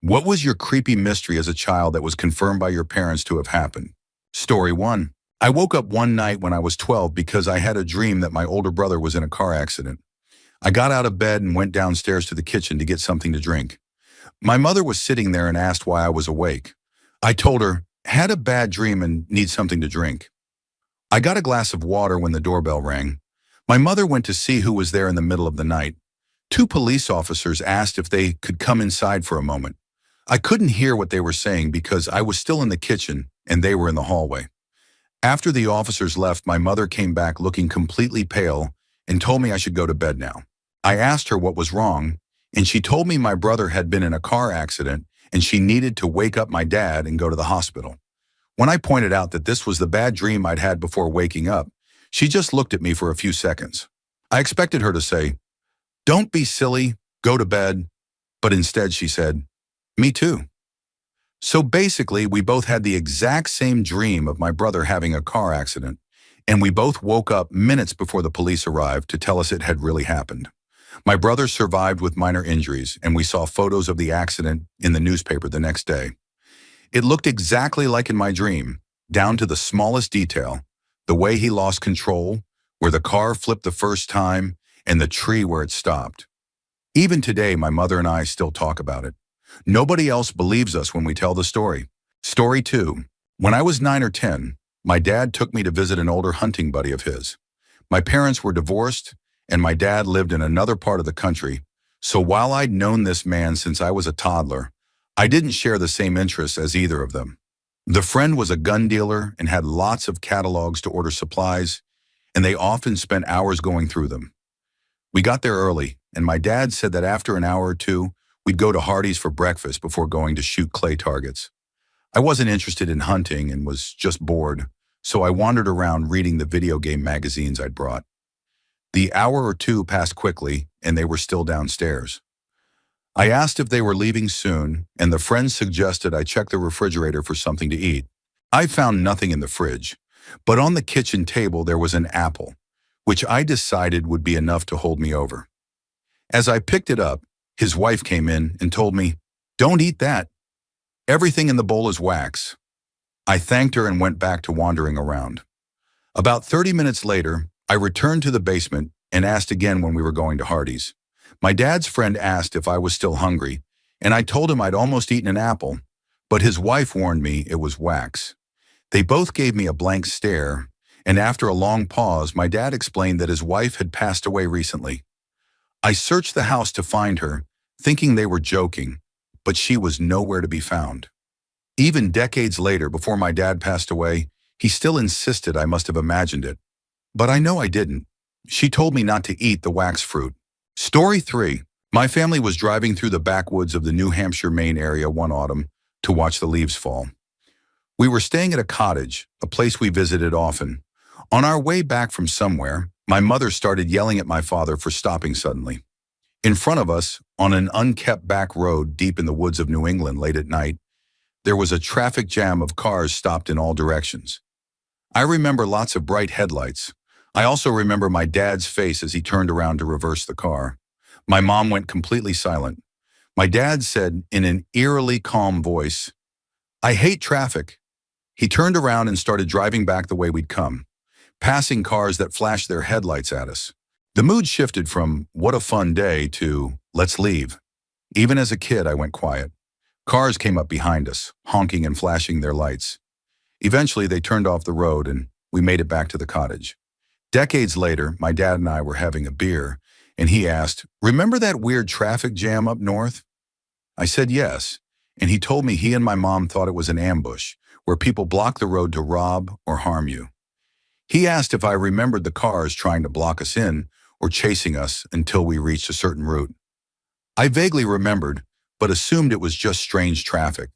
What was your creepy mystery as a child that was confirmed by your parents to have happened? Story 1. I woke up one night when I was 12 because I had a dream that my older brother was in a car accident. I got out of bed and went downstairs to the kitchen to get something to drink. My mother was sitting there and asked why I was awake. I told her, had a bad dream and need something to drink. I got a glass of water when the doorbell rang. My mother went to see who was there in the middle of the night. Two police officers asked if they could come inside for a moment. I couldn't hear what they were saying because I was still in the kitchen and they were in the hallway. After the officers left, my mother came back looking completely pale and told me I should go to bed now. I asked her what was wrong, and she told me my brother had been in a car accident and she needed to wake up my dad and go to the hospital. When I pointed out that this was the bad dream I'd had before waking up, she just looked at me for a few seconds. I expected her to say, "Don't be silly, go to bed," but instead she said, "Me too." So basically, we both had the exact same dream of my brother having a car accident, and we both woke up minutes before the police arrived to tell us it had really happened. My brother survived with minor injuries, and we saw photos of the accident in the newspaper the next day. It looked exactly like in my dream, down to the smallest detail, the way he lost control, where the car flipped the first time, and the tree where it stopped. Even today, my mother and I still talk about it. Nobody else believes us when we tell the story. Story 2. When I was 9 or 10, my dad took me to visit an older hunting buddy of his. My parents were divorced, and my dad lived in another part of the country, so while I'd known this man since I was a toddler, I didn't share the same interests as either of them. The friend was a gun dealer and had lots of catalogs to order supplies, and they often spent hours going through them. We got there early, and my dad said that after an hour or two, we'd go to Hardee's for breakfast before going to shoot clay targets. I wasn't interested in hunting and was just bored, so I wandered around reading the video game magazines I'd brought. The hour or two passed quickly, and they were still downstairs. I asked if they were leaving soon, and the friend suggested I check the refrigerator for something to eat. I found nothing in the fridge, but on the kitchen table there was an apple, which I decided would be enough to hold me over. As I picked it up, his wife came in and told me, "Don't eat that. Everything in the bowl is wax." I thanked her and went back to wandering around. About 30 minutes later, I returned to the basement and asked again when we were going to Hardee's. My dad's friend asked if I was still hungry, and I told him I'd almost eaten an apple, but his wife warned me it was wax. They both gave me a blank stare, and after a long pause, my dad explained that his wife had passed away recently. I searched the house to find her, thinking they were joking, but she was nowhere to be found. Even decades later, before my dad passed away, he still insisted I must have imagined it. But I know I didn't. She told me not to eat the wax fruit. Story 3. My family was driving through the backwoods of the New Hampshire, Maine area one autumn to watch the leaves fall. We were staying at a cottage, a place we visited often. On our way back from somewhere, my mother started yelling at my father for stopping suddenly. In front of us, on an unkept back road deep in the woods of New England late at night, there was a traffic jam of cars stopped in all directions. I remember lots of bright headlights. I also remember my dad's face as he turned around to reverse the car. My mom went completely silent. My dad said in an eerily calm voice, "I hate traffic." He turned around and started driving back the way we'd come, passing cars that flashed their headlights at us. The mood shifted from "what a fun day" to "let's leave." Even as a kid, I went quiet. Cars came up behind us, honking and flashing their lights. Eventually, they turned off the road and we made it back to the cottage. Decades later, my dad and I were having a beer, and he asked, "Remember that weird traffic jam up north?" I said yes, and he told me he and my mom thought it was an ambush, where people block the road to rob or harm you. He asked if I remembered the cars trying to block us in or chasing us until we reached a certain route. I vaguely remembered, but assumed it was just strange traffic.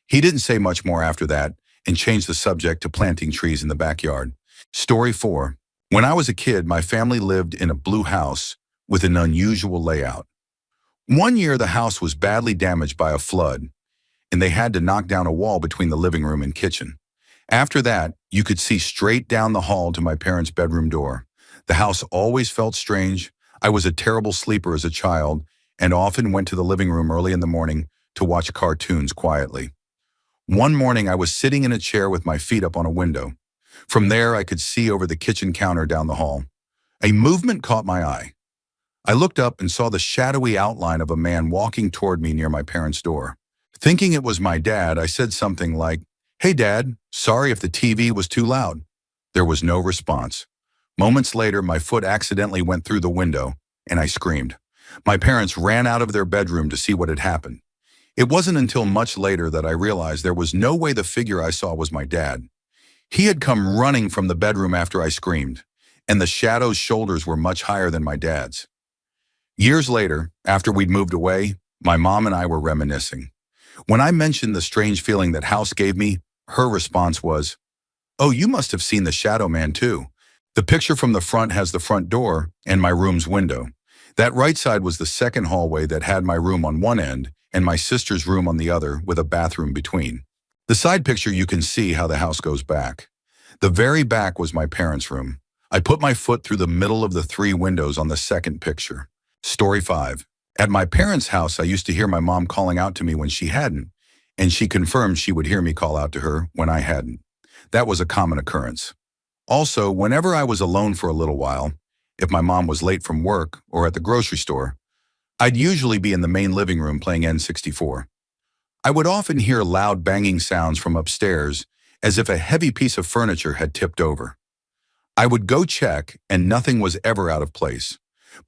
He didn't say much more after that and changed the subject to planting trees in the backyard. Story 4. When I was a kid, my family lived in a blue house with an unusual layout. One year, the house was badly damaged by a flood, and they had to knock down a wall between the living room and kitchen. After that, you could see straight down the hall to my parents' bedroom door. The house always felt strange. I was a terrible sleeper as a child and often went to the living room early in the morning to watch cartoons quietly. One morning, I was sitting in a chair with my feet up on a window. From there, I could see over the kitchen counter down the hall. A movement caught my eye. I looked up and saw the shadowy outline of a man walking toward me near my parents' door. Thinking it was my dad, I said something like, "Hey Dad, sorry if the TV was too loud." There was no response. Moments later, my foot accidentally went through the window, and I screamed. My parents ran out of their bedroom to see what had happened. It wasn't until much later that I realized there was no way the figure I saw was my dad. He had come running from the bedroom after I screamed, and the shadow's shoulders were much higher than my dad's. Years later, after we'd moved away, my mom and I were reminiscing. When I mentioned the strange feeling that house gave me, her response was, "Oh, you must have seen the shadow man too. The picture from the front has the front door and my room's window. That right side was the second hallway that had my room on one end and my sister's room on the other with a bathroom between. The side picture you can see how the house goes back. The very back was my parents' room. I put my foot through the middle of the 3 windows on the second picture." Story 5. At my parents' house, I used to hear my mom calling out to me when she hadn't, and she confirmed she would hear me call out to her when I hadn't. That was a common occurrence. Also, whenever I was alone for a little while, if my mom was late from work or at the grocery store, I'd usually be in the main living room playing N64. I would often hear loud banging sounds from upstairs as if a heavy piece of furniture had tipped over. I would go check, and nothing was ever out of place.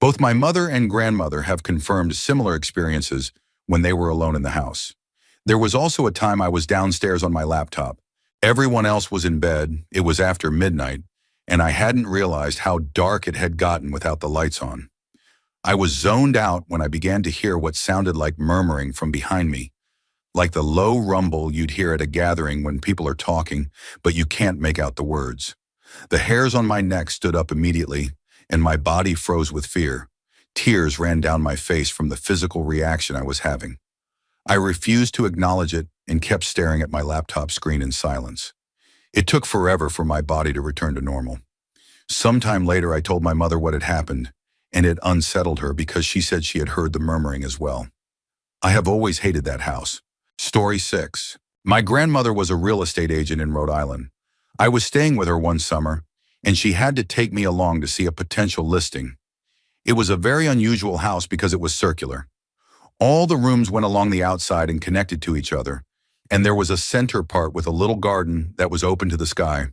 Both my mother and grandmother have confirmed similar experiences when they were alone in the house. There was also a time I was downstairs on my laptop. Everyone else was in bed, it was after midnight, and I hadn't realized how dark it had gotten without the lights on. I was zoned out when I began to hear what sounded like murmuring from behind me, like the low rumble you'd hear at a gathering when people are talking, but you can't make out the words. The hairs on my neck stood up immediately, and my body froze with fear. Tears ran down my face from the physical reaction I was having. I refused to acknowledge it and kept staring at my laptop screen in silence. It took forever for my body to return to normal. Sometime later, I told my mother what had happened, and it unsettled her because she said she had heard the murmuring as well. I have always hated that house. Story 6. My grandmother was a real estate agent in Rhode Island. I was staying with her one summer, and she had to take me along to see a potential listing. It was a very unusual house because it was circular. All the rooms went along the outside and connected to each other, and there was a center part with a little garden that was open to the sky.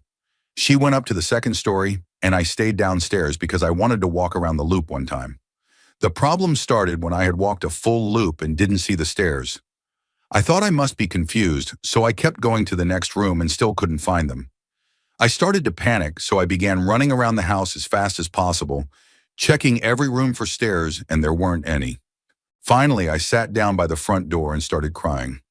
She went up to the second story, and I stayed downstairs because I wanted to walk around the loop one time. The problem started when I had walked a full loop and didn't see the stairs. I thought I must be confused, so I kept going to the next room and still couldn't find them. I started to panic, so I began running around the house as fast as possible, checking every room for stairs, and there weren't any. Finally, I sat down by the front door and started crying.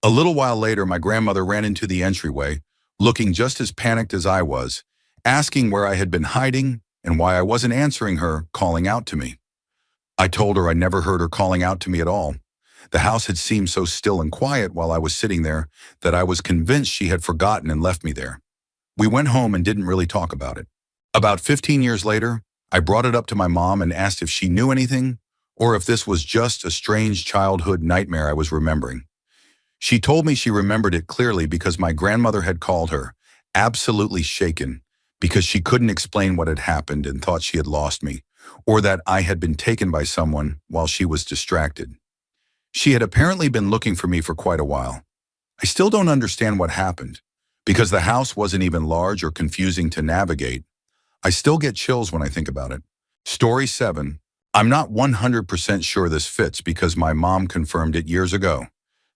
A little while later, my grandmother ran into the entryway, looking just as panicked as I was, asking where I had been hiding and why I wasn't answering her, calling out to me. I told her I never heard her calling out to me at all. The house had seemed so still and quiet while I was sitting there that I was convinced she had forgotten and left me there. We went home and didn't really talk about it. About 15 years later, I brought it up to my mom and asked if she knew anything or if this was just a strange childhood nightmare I was remembering. She told me she remembered it clearly because my grandmother had called her, absolutely shaken, because she couldn't explain what had happened and thought she had lost me, or that I had been taken by someone while she was distracted. She had apparently been looking for me for quite a while. I still don't understand what happened. Because the house wasn't even large or confusing to navigate, I still get chills when I think about it. Story 7. I'm not 100% sure this fits because my mom confirmed it years ago,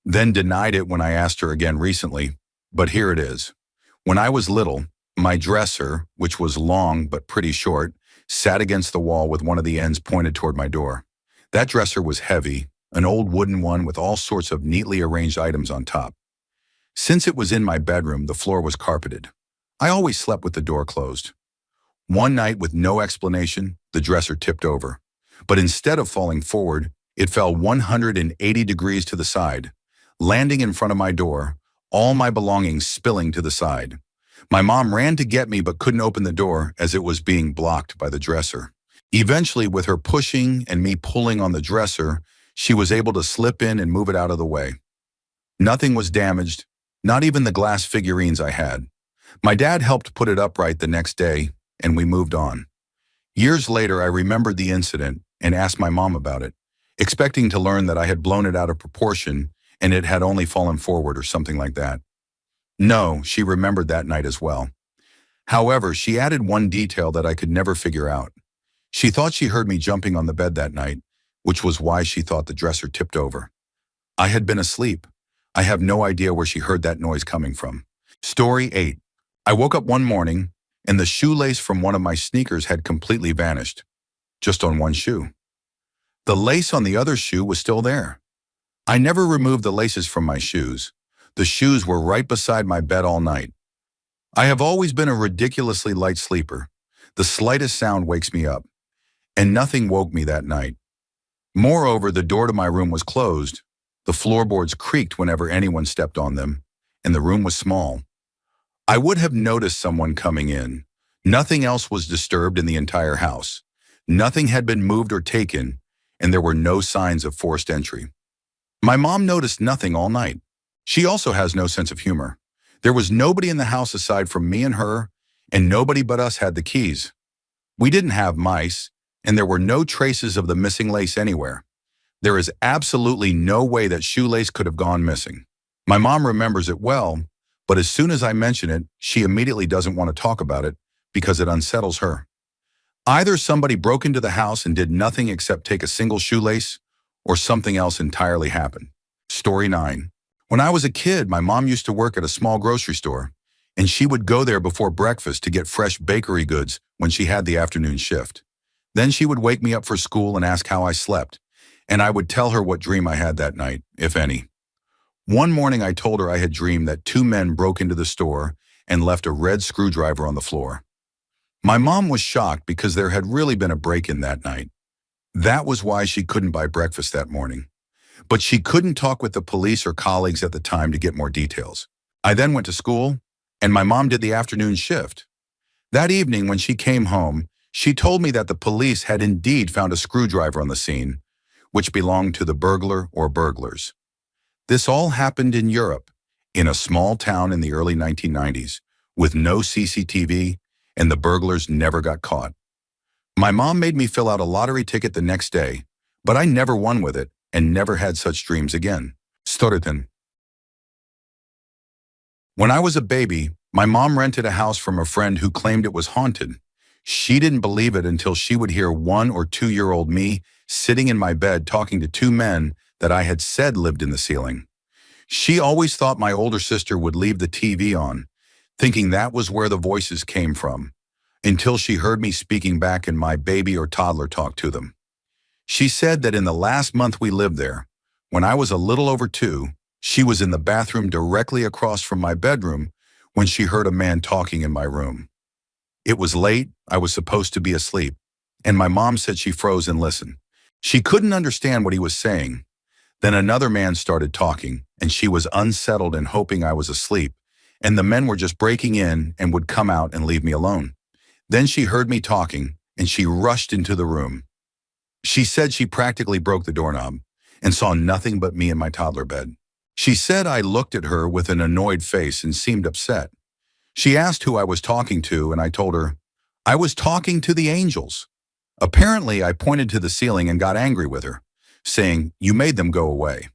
then denied it when I asked her again recently, but here it is. When I was little, my dresser, which was long but pretty short, sat against the wall with one of the ends pointed toward my door. That dresser was heavy, an old wooden one with all sorts of neatly arranged items on top. Since it was in my bedroom, the floor was carpeted. I always slept with the door closed. One night, with no explanation, the dresser tipped over. But instead of falling forward, it fell 180 degrees to the side, landing in front of my door, all my belongings spilling to the side. My mom ran to get me but couldn't open the door as it was being blocked by the dresser. Eventually, with her pushing and me pulling on the dresser, She was able to slip in and move it out of the way. Nothing was damaged, not even the glass figurines I had. My dad helped put it upright the next day, and we moved on. Years later, I remembered the incident and asked my mom about it, expecting to learn that I had blown it out of proportion and it had only fallen forward or something like that. No, she remembered that night as well. However, she added one detail that I could never figure out. She thought she heard me jumping on the bed that night, which was why she thought the dresser tipped over. I had been asleep. I have no idea where she heard that noise coming from. Story 8. I woke up one morning, and the shoelace from one of my sneakers had completely vanished, just on one shoe. The lace on the other shoe was still there. I never removed the laces from my shoes. The shoes were right beside my bed all night. I have always been a ridiculously light sleeper. The slightest sound wakes me up, and nothing woke me that night. Moreover, the door to my room was closed. The floorboards creaked whenever anyone stepped on them, and the room was small. I would have noticed someone coming in. Nothing else was disturbed in the entire house. Nothing had been moved or taken, and there were no signs of forced entry. My mom noticed nothing all night. She also has no sense of humor. There was nobody in the house aside from me and her, and nobody but us had the keys. We didn't have mice, and there were no traces of the missing lace anywhere. There is absolutely no way that shoelace could have gone missing. My mom remembers it well, but as soon as I mention it, she immediately doesn't want to talk about it because it unsettles her. Either somebody broke into the house and did nothing except take a single shoelace, or something else entirely happened. Story 9. When I was a kid, my mom used to work at a small grocery store, and she would go there before breakfast to get fresh bakery goods when she had the afternoon shift. Then she would wake me up for school and ask how I slept, and I would tell her what dream I had that night, if any. One morning I told her I had dreamed that two men broke into the store and left a red screwdriver on the floor. My mom was shocked because there had really been a break-in that night. That was why she couldn't buy breakfast that morning. But she couldn't talk with the police or colleagues at the time to get more details. I then went to school, and my mom did the afternoon shift. That evening when she came home, she told me that the police had indeed found a screwdriver on the scene, which belonged to the burglar or burglars. This all happened in Europe, in a small town in the early 1990s, with no CCTV, and the burglars never got caught. My mom made me fill out a lottery ticket the next day, but I never won with it and never had such dreams again. Story 10. When I was a baby, my mom rented a house from a friend who claimed it was haunted. She didn't believe it until she would hear 1 or 2-year-old me sitting in my bed talking to two men that I had said lived in the ceiling. She always thought my older sister would leave the TV on, thinking that was where the voices came from, until she heard me speaking back and my baby or toddler talk to them. She said that in the last month we lived there, when I was a little over 2, she was in the bathroom directly across from my bedroom when she heard a man talking in my room. It was late, I was supposed to be asleep, and my mom said she froze and listened. She couldn't understand what he was saying. Then another man started talking, and she was unsettled and hoping I was asleep, and the men were just breaking in and would come out and leave me alone. Then she heard me talking, and she rushed into the room. She said she practically broke the doorknob and saw nothing but me in my toddler bed. She said I looked at her with an annoyed face and seemed upset. She asked who I was talking to, and I told her, I was talking to the angels. Apparently, I pointed to the ceiling and got angry with her, saying, you made them go away.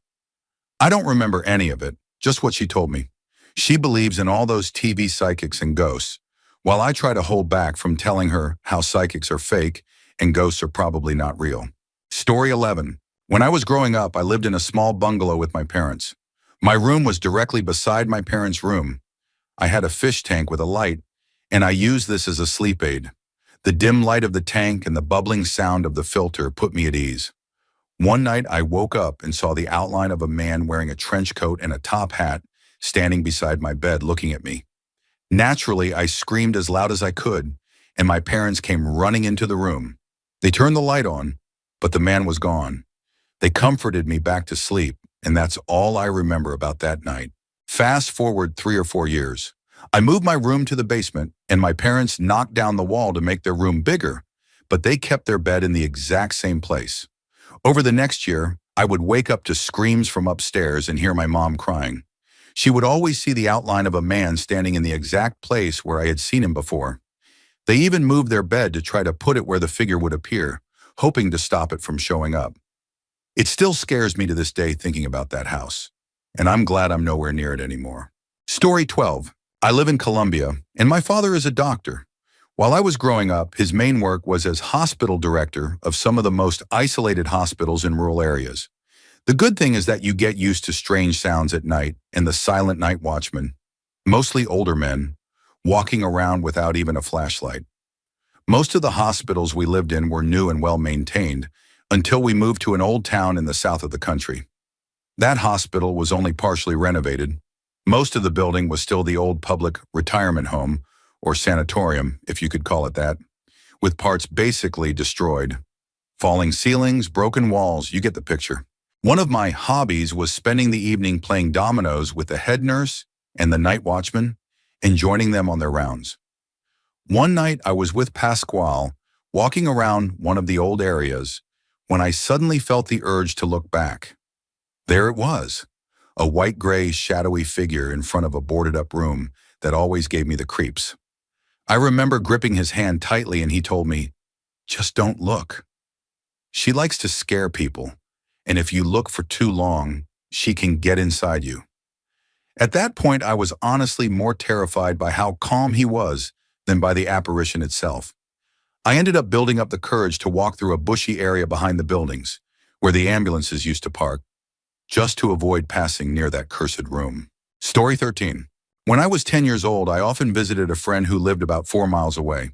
I don't remember any of it, just what she told me. She believes in all those TV psychics and ghosts, while I try to hold back from telling her how psychics are fake and ghosts are probably not real. Story 11. When I was growing up, I lived in a small bungalow with my parents. My room was directly beside my parents' room. I had a fish tank with a light, and I used this as a sleep aid. The dim light of the tank and the bubbling sound of the filter put me at ease. One night I woke up and saw the outline of a man wearing a trench coat and a top hat standing beside my bed looking at me. Naturally, I screamed as loud as I could, and my parents came running into the room. They turned the light on, but the man was gone. They comforted me back to sleep, and that's all I remember about that night. Fast forward 3 or 4 years. I moved my room to the basement, and my parents knocked down the wall to make their room bigger, but they kept their bed in the exact same place. Over the next year, I would wake up to screams from upstairs and hear my mom crying. She would always see the outline of a man standing in the exact place where I had seen him before. They even moved their bed to try to put it where the figure would appear, hoping to stop it from showing up. It still scares me to this day thinking about that house, and I'm glad I'm nowhere near it anymore. Story 12. I live in Colombia, and my father is a doctor. While I was growing up, his main work was as hospital director of some of the most isolated hospitals in rural areas. The good thing is that you get used to strange sounds at night and the silent night watchmen, mostly older men, walking around without even a flashlight. Most of the hospitals we lived in were new and well maintained until we moved to an old town in the south of the country. That hospital was only partially renovated. Most of the building was still the old public retirement home, or sanatorium, if you could call it that, with parts basically destroyed. Falling ceilings, broken walls, you get the picture. One of my hobbies was spending the evening playing dominoes with the head nurse and the night watchman and joining them on their rounds. One night I was with Pasquale, walking around one of the old areas, when I suddenly felt the urge to look back. There it was, a white-gray, shadowy figure in front of a boarded-up room that always gave me the creeps. I remember gripping his hand tightly and he told me, "Just don't look. She likes to scare people, and if you look for too long, she can get inside you." At that point, I was honestly more terrified by how calm he was than by the apparition itself. I ended up building up the courage to walk through a bushy area behind the buildings, where the ambulances used to park, just to avoid passing near that cursed room. Story 13. When I was 10 years old, I often visited a friend who lived about 4 miles away.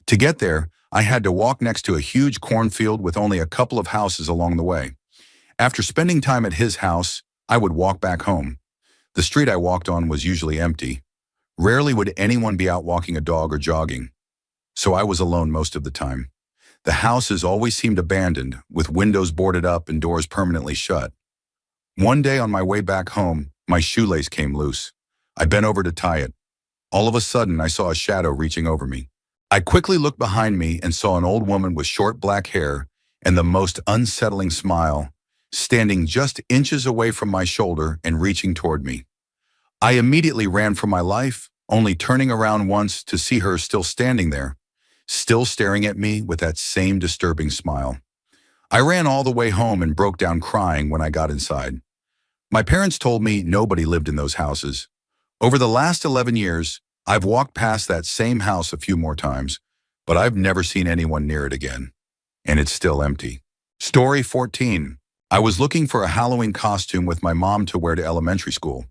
To get there, I had to walk next to a huge cornfield with only a couple of houses along the way. After spending time at his house, I would walk back home. The street I walked on was usually empty. Rarely would anyone be out walking a dog or jogging, so I was alone most of the time. The houses always seemed abandoned, with windows boarded up and doors permanently shut. One day on my way back home, my shoelace came loose. I bent over to tie it. All of a sudden, I saw a shadow reaching over me. I quickly looked behind me and saw an old woman with short black hair and the most unsettling smile, standing just inches away from my shoulder and reaching toward me. I immediately ran for my life, only turning around once to see her still standing there, still staring at me with that same disturbing smile. I ran all the way home and broke down crying when I got inside. My parents told me nobody lived in those houses. Over the last 11 years, I've walked past that same house a few more times, but I've never seen anyone near it again. And it's still empty. Story 14. I was looking for a Halloween costume with my mom to wear to elementary school,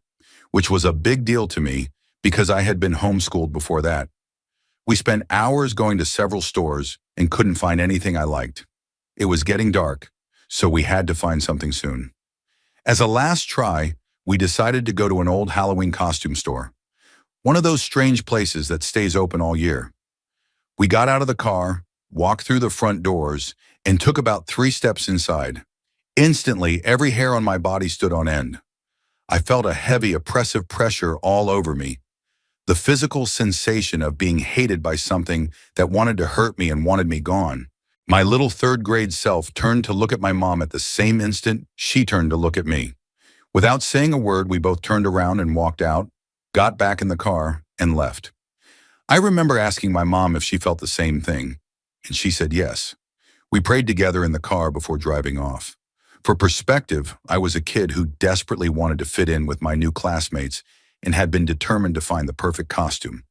which was a big deal to me because I had been homeschooled before that. We spent hours going to several stores and couldn't find anything I liked. It was getting dark, so we had to find something soon. As a last try, we decided to go to an old Halloween costume store, one of those strange places that stays open all year. We got out of the car, walked through the front doors, and took about 3 steps inside. Instantly, every hair on my body stood on end. I felt a heavy, oppressive pressure all over me. The physical sensation of being hated by something that wanted to hurt me and wanted me gone. My little 3rd grade self turned to look at my mom at the same instant she turned to look at me. Without saying a word, we both turned around and walked out, got back in the car, and left. I remember asking my mom if she felt the same thing, and she said yes. We prayed together in the car before driving off. For perspective, I was a kid who desperately wanted to fit in with my new classmates and had been determined to find the perfect costume.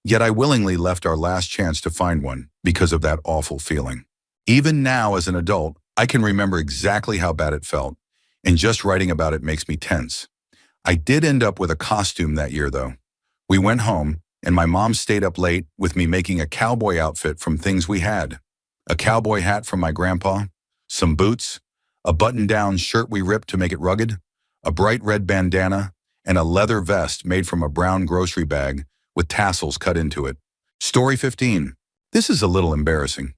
Yet I willingly left our last chance to find one because of that awful feeling. Even now, as an adult, I can remember exactly how bad it felt, and just writing about it makes me tense. I did end up with a costume that year, though. We went home, and my mom stayed up late with me making a cowboy outfit from things we had. A cowboy hat from my grandpa, some boots, a button-down shirt we ripped to make it rugged, a bright red bandana, and a leather vest made from a brown grocery bag with tassels cut into it. Story 15. This is a little embarrassing.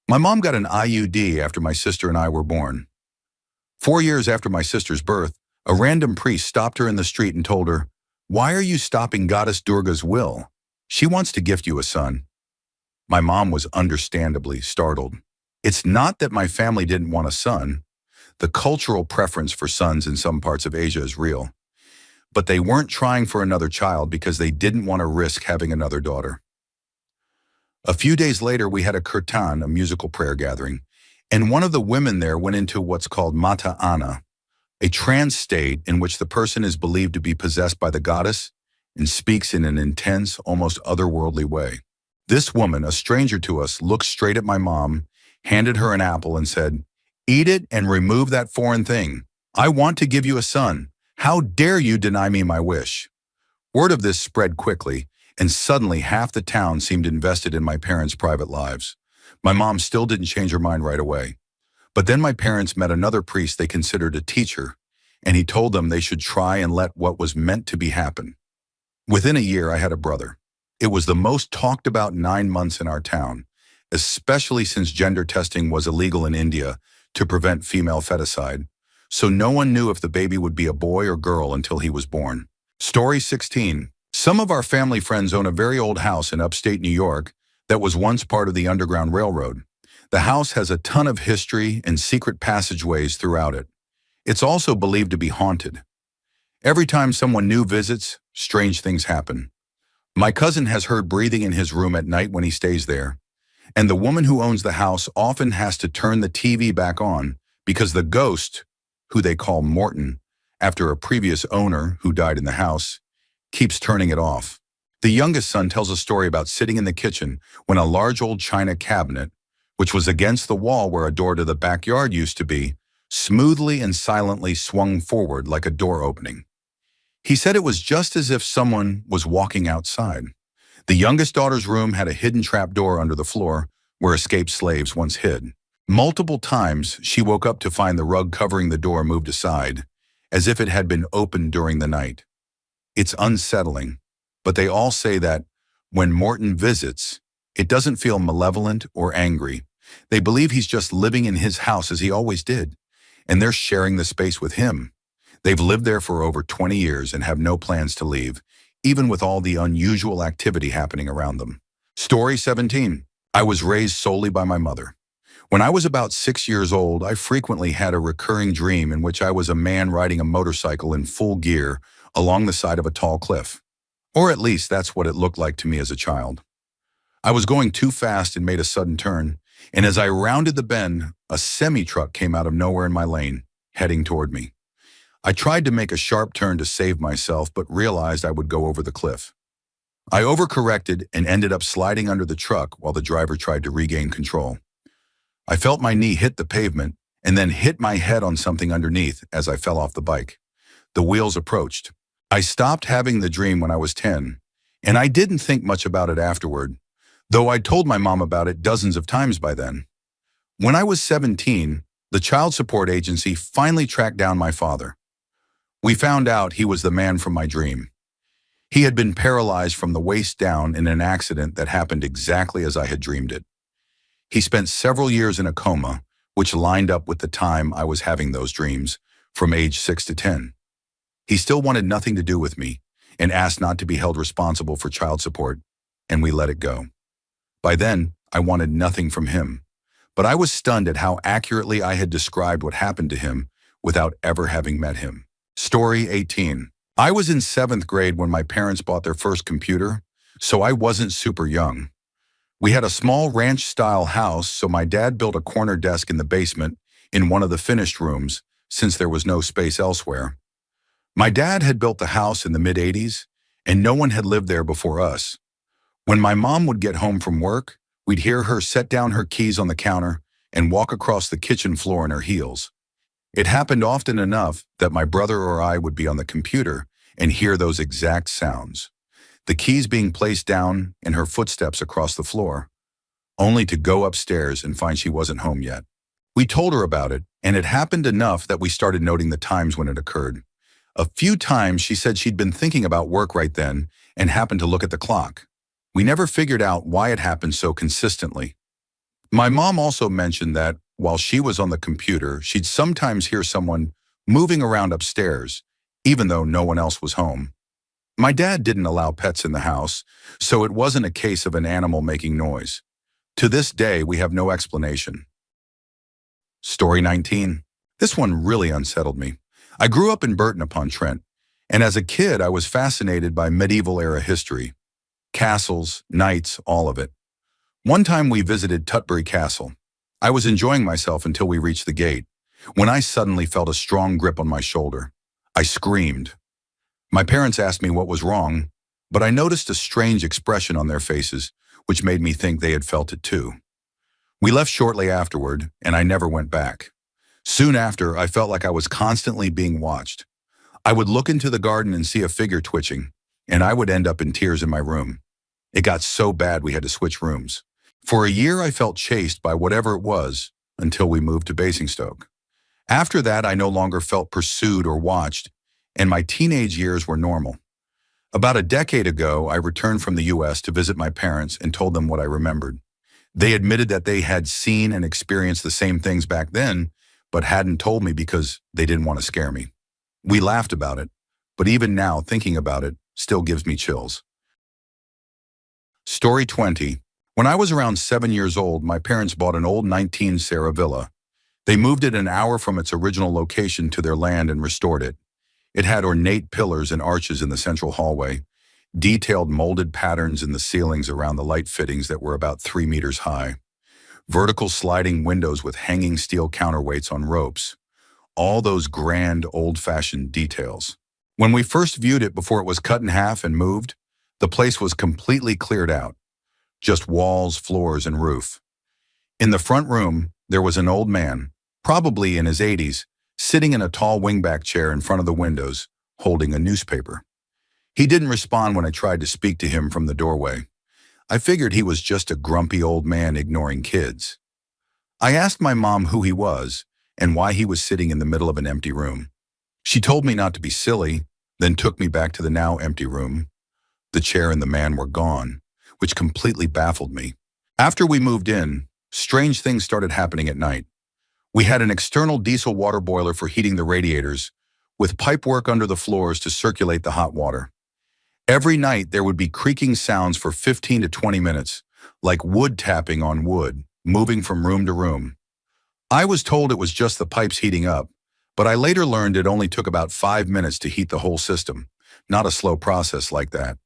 My mom got an IUD after my sister and I were born. 4 years after my sister's birth, a random priest stopped her in the street and told her, "Why are you stopping Goddess Durga's will? She wants to gift you a son." My mom was understandably startled. It's not that my family didn't want a son. The cultural preference for sons in some parts of Asia is real. But they weren't trying for another child because they didn't want to risk having another daughter. A few days later, we had a kirtan, a musical prayer gathering, and one of the women there went into what's called Mata Ana, a trance state in which the person is believed to be possessed by the goddess and speaks in an intense, almost otherworldly way. This woman, a stranger to us, looked straight at my mom, handed her an apple and said, "Eat it and remove that foreign thing. I want to give you a son. How dare you deny me my wish?" Word of this spread quickly, and suddenly half the town seemed invested in my parents' private lives. My mom still didn't change her mind right away. But then my parents met another priest they considered a teacher, and he told them they should try and let what was meant to be happen. Within a year, I had a brother. It was the most talked about 9 months in our town, especially since gender testing was illegal in India to prevent female feticide, so no one knew if the baby would be a boy or girl until he was born. Story 16. Some of our family friends own a very old house in upstate New York that was once part of the Underground Railroad. The house has a ton of history and secret passageways throughout it. It's also believed to be haunted. Every time someone new visits, strange things happen. My cousin has heard breathing in his room at night when he stays there, and the woman who owns the house often has to turn the TV back on because the ghost, who they call Morton, after a previous owner who died in the house, keeps turning it off. The youngest son tells a story about sitting in the kitchen when a large old china cabinet, which was against the wall where a door to the backyard used to be, smoothly and silently swung forward like a door opening. He said it was just as if someone was walking outside. The youngest daughter's room had a hidden trap door under the floor where escaped slaves once hid. Multiple times, she woke up to find the rug covering the door moved aside, as if it had been opened during the night. It's unsettling, but they all say that when Morton visits, it doesn't feel malevolent or angry. They believe he's just living in his house as he always did, and they're sharing the space with him. They've lived there for over 20 years and have no plans to leave, even with all the unusual activity happening around them. Story 17. I was raised solely by my mother. When I was about 6 years old, I frequently had a recurring dream in which I was a man riding a motorcycle in full gear along the side of a tall cliff. Or at least that's what it looked like to me as a child. I was going too fast and made a sudden turn, and as I rounded the bend, a semi-truck came out of nowhere in my lane, heading toward me. I tried to make a sharp turn to save myself, but realized I would go over the cliff. I overcorrected and ended up sliding under the truck while the driver tried to regain control. I felt my knee hit the pavement and then hit my head on something underneath as I fell off the bike. The wheels approached. I stopped having the dream when I was 10, and I didn't think much about it afterward, though I'd told my mom about it dozens of times by then. When I was 17, the child support agency finally tracked down my father. We found out he was the man from my dream. He had been paralyzed from the waist down in an accident that happened exactly as I had dreamed it. He spent several years in a coma, which lined up with the time I was having those dreams, from age 6 to 10. He still wanted nothing to do with me and asked not to be held responsible for child support, and we let it go. By then, I wanted nothing from him, but I was stunned at how accurately I had described what happened to him without ever having met him. Story 18. I was in 7th grade when my parents bought their first computer, so I wasn't super young. We had a small ranch-style house, so my dad built a corner desk in the basement in one of the finished rooms, since there was no space elsewhere. My dad had built the house in the mid-'80s, and no one had lived there before us. When my mom would get home from work, we'd hear her set down her keys on the counter and walk across the kitchen floor in her heels. It happened often enough that my brother or I would be on the computer and hear those exact sounds, the keys being placed down and her footsteps across the floor, only to go upstairs and find she wasn't home yet. We told her about it, and it happened enough that we started noting the times when it occurred. A few times she said she'd been thinking about work right then and happened to look at the clock. We never figured out why it happened so consistently. My mom also mentioned that while she was on the computer, she'd sometimes hear someone moving around upstairs, even though no one else was home. My dad didn't allow pets in the house, so it wasn't a case of an animal making noise. To this day, we have no explanation. Story 19. This one really unsettled me. I grew up in Burton-upon-Trent, and as a kid I was fascinated by medieval-era history. Castles, knights, all of it. One time we visited Tutbury Castle. I was enjoying myself until we reached the gate, when I suddenly felt a strong grip on my shoulder. I screamed. My parents asked me what was wrong, but I noticed a strange expression on their faces, which made me think they had felt it too. We left shortly afterward, and I never went back. Soon after, I felt like I was constantly being watched. I would look into the garden and see a figure twitching, and I would end up in tears in my room. It got so bad we had to switch rooms. For a year, I felt chased by whatever it was until we moved to Basingstoke. After that, I no longer felt pursued or watched, and my teenage years were normal. About a decade ago, I returned from the US to visit my parents and told them what I remembered. They admitted that they had seen and experienced the same things back then, but hadn't told me because they didn't want to scare me. We laughed about it, but even now, thinking about it still gives me chills. Story 20. When I was around 7 years old, my parents bought an old 19 Sarah villa. They moved it an hour from its original location to their land and restored it. It had ornate pillars and arches in the central hallway, detailed molded patterns in the ceilings around the light fittings that were about 3 meters high, vertical sliding windows with hanging steel counterweights on ropes, all those grand old-fashioned details. When we first viewed it before it was cut in half and moved, the place was completely cleared out, just walls, floors, and roof. In the front room, there was an old man, probably in his 80s, sitting in a tall wingback chair in front of the windows, holding a newspaper. He didn't respond when I tried to speak to him from the doorway. I figured he was just a grumpy old man ignoring kids. I asked my mom who he was and why he was sitting in the middle of an empty room. She told me not to be silly, then took me back to the now empty room. The chair and the man were gone, which completely baffled me. After we moved in, strange things started happening at night. We had an external diesel water boiler for heating the radiators, with pipework under the floors to circulate the hot water. Every night there would be creaking sounds for 15 to 20 minutes, like wood tapping on wood, moving from room to room. I was told it was just the pipes heating up, but I later learned it only took about 5 minutes to heat the whole system, not a slow process like that.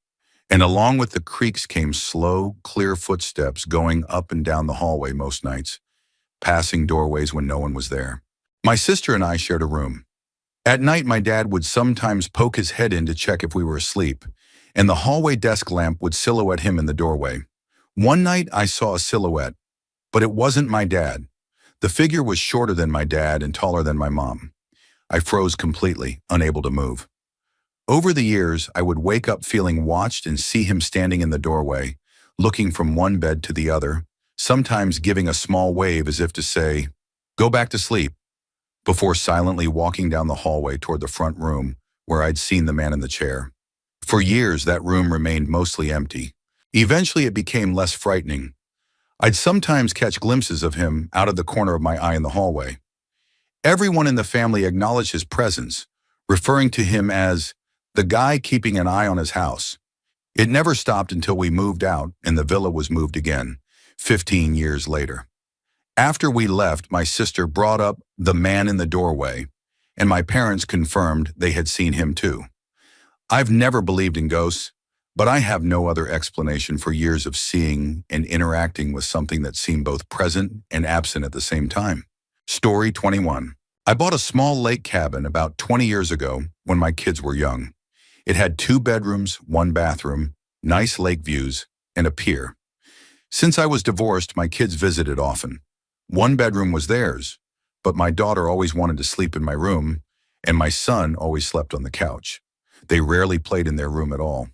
And along with the creaks came slow, clear footsteps going up and down the hallway most nights, passing doorways when no one was there. My sister and I shared a room. At night, my dad would sometimes poke his head in to check if we were asleep, and the hallway desk lamp would silhouette him in the doorway. One night, I saw a silhouette, but it wasn't my dad. The figure was shorter than my dad and taller than my mom. I froze completely, unable to move. Over the years, I would wake up feeling watched and see him standing in the doorway, looking from one bed to the other, sometimes giving a small wave as if to say, "Go back to sleep," before silently walking down the hallway toward the front room where I'd seen the man in the chair. For years, that room remained mostly empty. Eventually, it became less frightening. I'd sometimes catch glimpses of him out of the corner of my eye in the hallway. Everyone in the family acknowledged his presence, referring to him as the guy keeping an eye on his house. It never stopped until we moved out and the villa was moved again, 15 years later. After we left, my sister brought up the man in the doorway, and my parents confirmed they had seen him too. I've never believed in ghosts, but I have no other explanation for years of seeing and interacting with something that seemed both present and absent at the same time. Story 21. I bought a small lake cabin about 20 years ago when my kids were young. It had 2 bedrooms, 1 bathroom, nice lake views, and a pier. Since I was divorced, my kids visited often. 1 bedroom was theirs, but my daughter always wanted to sleep in my room, and my son always slept on the couch. They rarely played in their room at all.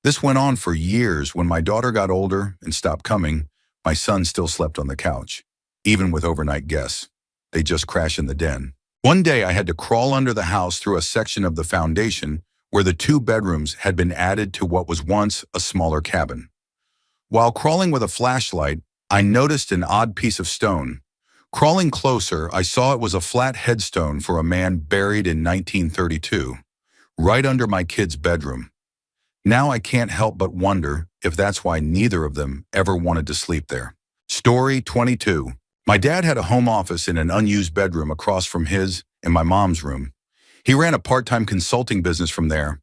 This went on for years. When my daughter got older and stopped coming, my son still slept on the couch, even with overnight guests. They just crash in the den. One day I had to crawl under the house through a section of the foundation where the 2 bedrooms had been added to what was once a smaller cabin. While crawling with a flashlight, I noticed an odd piece of stone. Crawling closer, I saw it was a flat headstone for a man buried in 1932, right under my kid's bedroom. Now I can't help but wonder if that's why neither of them ever wanted to sleep there. Story 22. My dad had a home office in an unused bedroom across from his and my mom's room. He ran a part-time consulting business from there.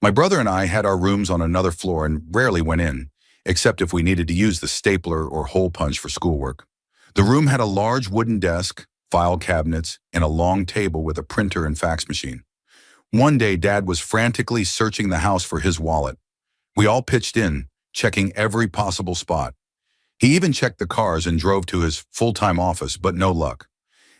My brother and I had our rooms on another floor and rarely went in, except if we needed to use the stapler or hole punch for schoolwork. The room had a large wooden desk, file cabinets, and a long table with a printer and fax machine. One day, Dad was frantically searching the house for his wallet. We all pitched in, checking every possible spot. He even checked the cars and drove to his full-time office, but no luck.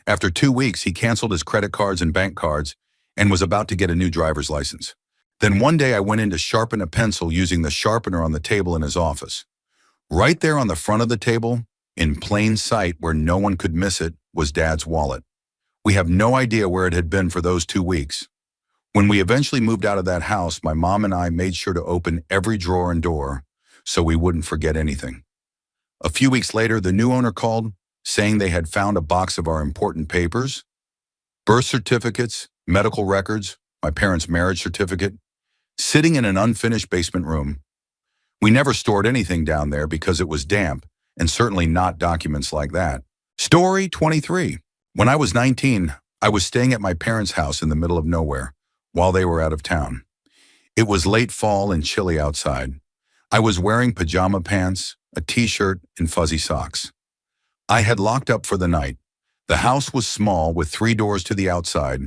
After 2 weeks, he canceled his credit cards and bank cards and was about to get a new driver's license. Then one day I went in to sharpen a pencil using the sharpener on the table in his office. Right there on the front of the table, in plain sight where no one could miss it, was Dad's wallet. We have no idea where it had been for those 2 weeks. When we eventually moved out of that house, my mom and I made sure to open every drawer and door so we wouldn't forget anything. A few weeks later, the new owner called, saying they had found a box of our important papers, birth certificates, medical records, my parents' marriage certificate, sitting in an unfinished basement room. We never stored anything down there because it was damp, and certainly not documents like that. Story 23. When I was 19, I was staying at my parents' house in the middle of nowhere while they were out of town. It was late fall and chilly outside. I was wearing pajama pants, a t-shirt, and fuzzy socks. I had locked up for the night. The house was small with 3 doors to the outside,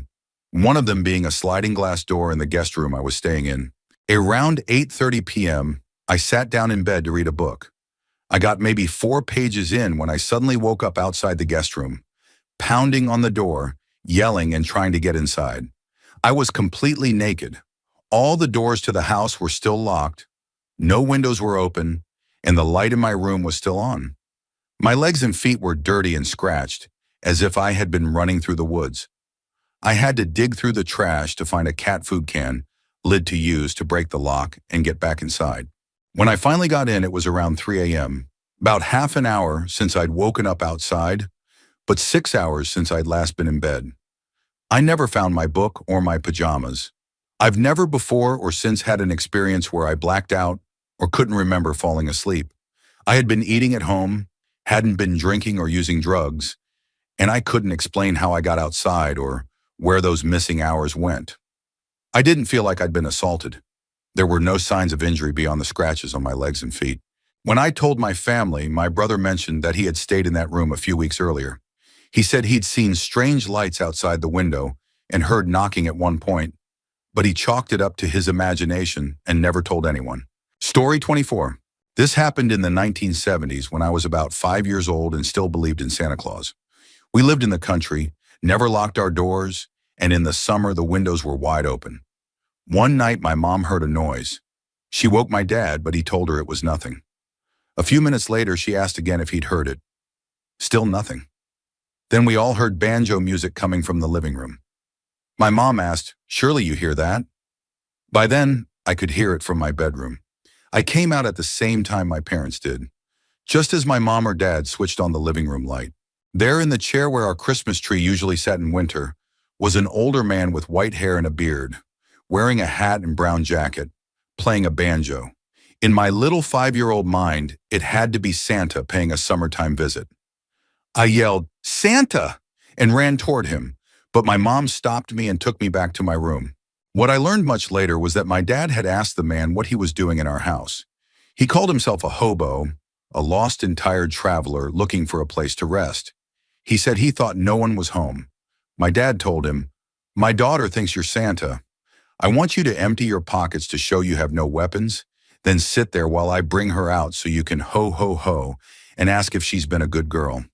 one of them being a sliding glass door in the guest room I was staying in. Around 8:30 p.m., I sat down in bed to read a book. I got maybe 4 pages in when I suddenly woke up outside the guest room, pounding on the door, yelling and trying to get inside. I was completely naked. All the doors to the house were still locked, no windows were open, and the light in my room was still on. My legs and feet were dirty and scratched, as if I had been running through the woods. I had to dig through the trash to find a cat food can, lid to use to break the lock and get back inside. When I finally got in, it was around 3 a.m., about half an hour since I'd woken up outside, but 6 hours since I'd last been in bed. I never found my book or my pajamas. I've never before or since had an experience where I blacked out or couldn't remember falling asleep. I had been eating at home, hadn't been drinking or using drugs, and I couldn't explain how I got outside or where those missing hours went. I didn't feel like I'd been assaulted. There were no signs of injury beyond the scratches on my legs and feet. When I told my family, my brother mentioned that he had stayed in that room a few weeks earlier. He said he'd seen strange lights outside the window and heard knocking at one point, but he chalked it up to his imagination and never told anyone. Story 24. This happened in the 1970s when I was about 5 years old and still believed in Santa Claus. We lived in the country, never locked our doors, and in the summer the windows were wide open. One night my mom heard a noise. She woke my dad, but he told her it was nothing. A few minutes later she asked again if he'd heard it. Still nothing. Then we all heard banjo music coming from the living room. My mom asked, "Surely you hear that?" By then, I could hear it from my bedroom. I came out at the same time my parents did, just as my mom or dad switched on the living room light. There in the chair where our Christmas tree usually sat in winter was an older man with white hair and a beard, wearing a hat and brown jacket, playing a banjo. In my little 5-year-old mind, it had to be Santa paying a summertime visit. I yelled, "Santa!" and ran toward him, but my mom stopped me and took me back to my room. What I learned much later was that my dad had asked the man what he was doing in our house. He called himself a hobo, a lost and tired traveler looking for a place to rest. He said he thought no one was home. My dad told him, "My daughter thinks you're Santa. I want you to empty your pockets to show you have no weapons, then sit there while I bring her out so you can ho ho ho and ask if she's been a good girl.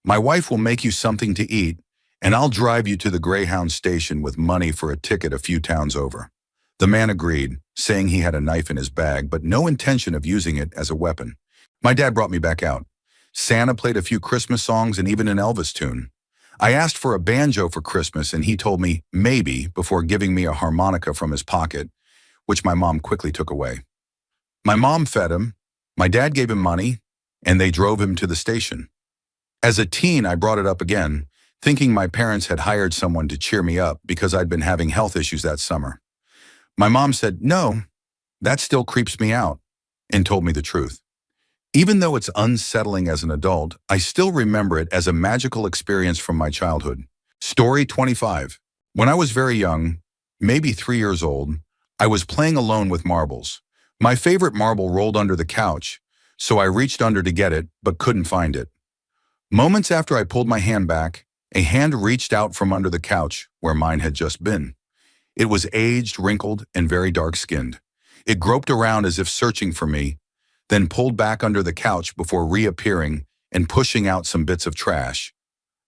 My wife will make you something to eat, and I'll drive you to the Greyhound station with money for a ticket a few towns over." The man agreed, saying he had a knife in his bag, but no intention of using it as a weapon. My dad brought me back out. Santa played a few Christmas songs and even an Elvis tune. I asked for a banjo for Christmas, and he told me maybe before giving me a harmonica from his pocket, which my mom quickly took away. My mom fed him, my dad gave him money, and they drove him to the station. As a teen, I brought it up again, thinking my parents had hired someone to cheer me up because I'd been having health issues that summer. My mom said, "No, that still creeps me out," and told me the truth. Even though it's unsettling as an adult, I still remember it as a magical experience from my childhood. Story 25. When I was very young, maybe 3 years old, I was playing alone with marbles. My favorite marble rolled under the couch, so I reached under to get it, but couldn't find it. Moments after I pulled my hand back, a hand reached out from under the couch where mine had just been. It was aged, wrinkled, and very dark-skinned. It groped around as if searching for me, then pulled back under the couch before reappearing and pushing out some bits of trash,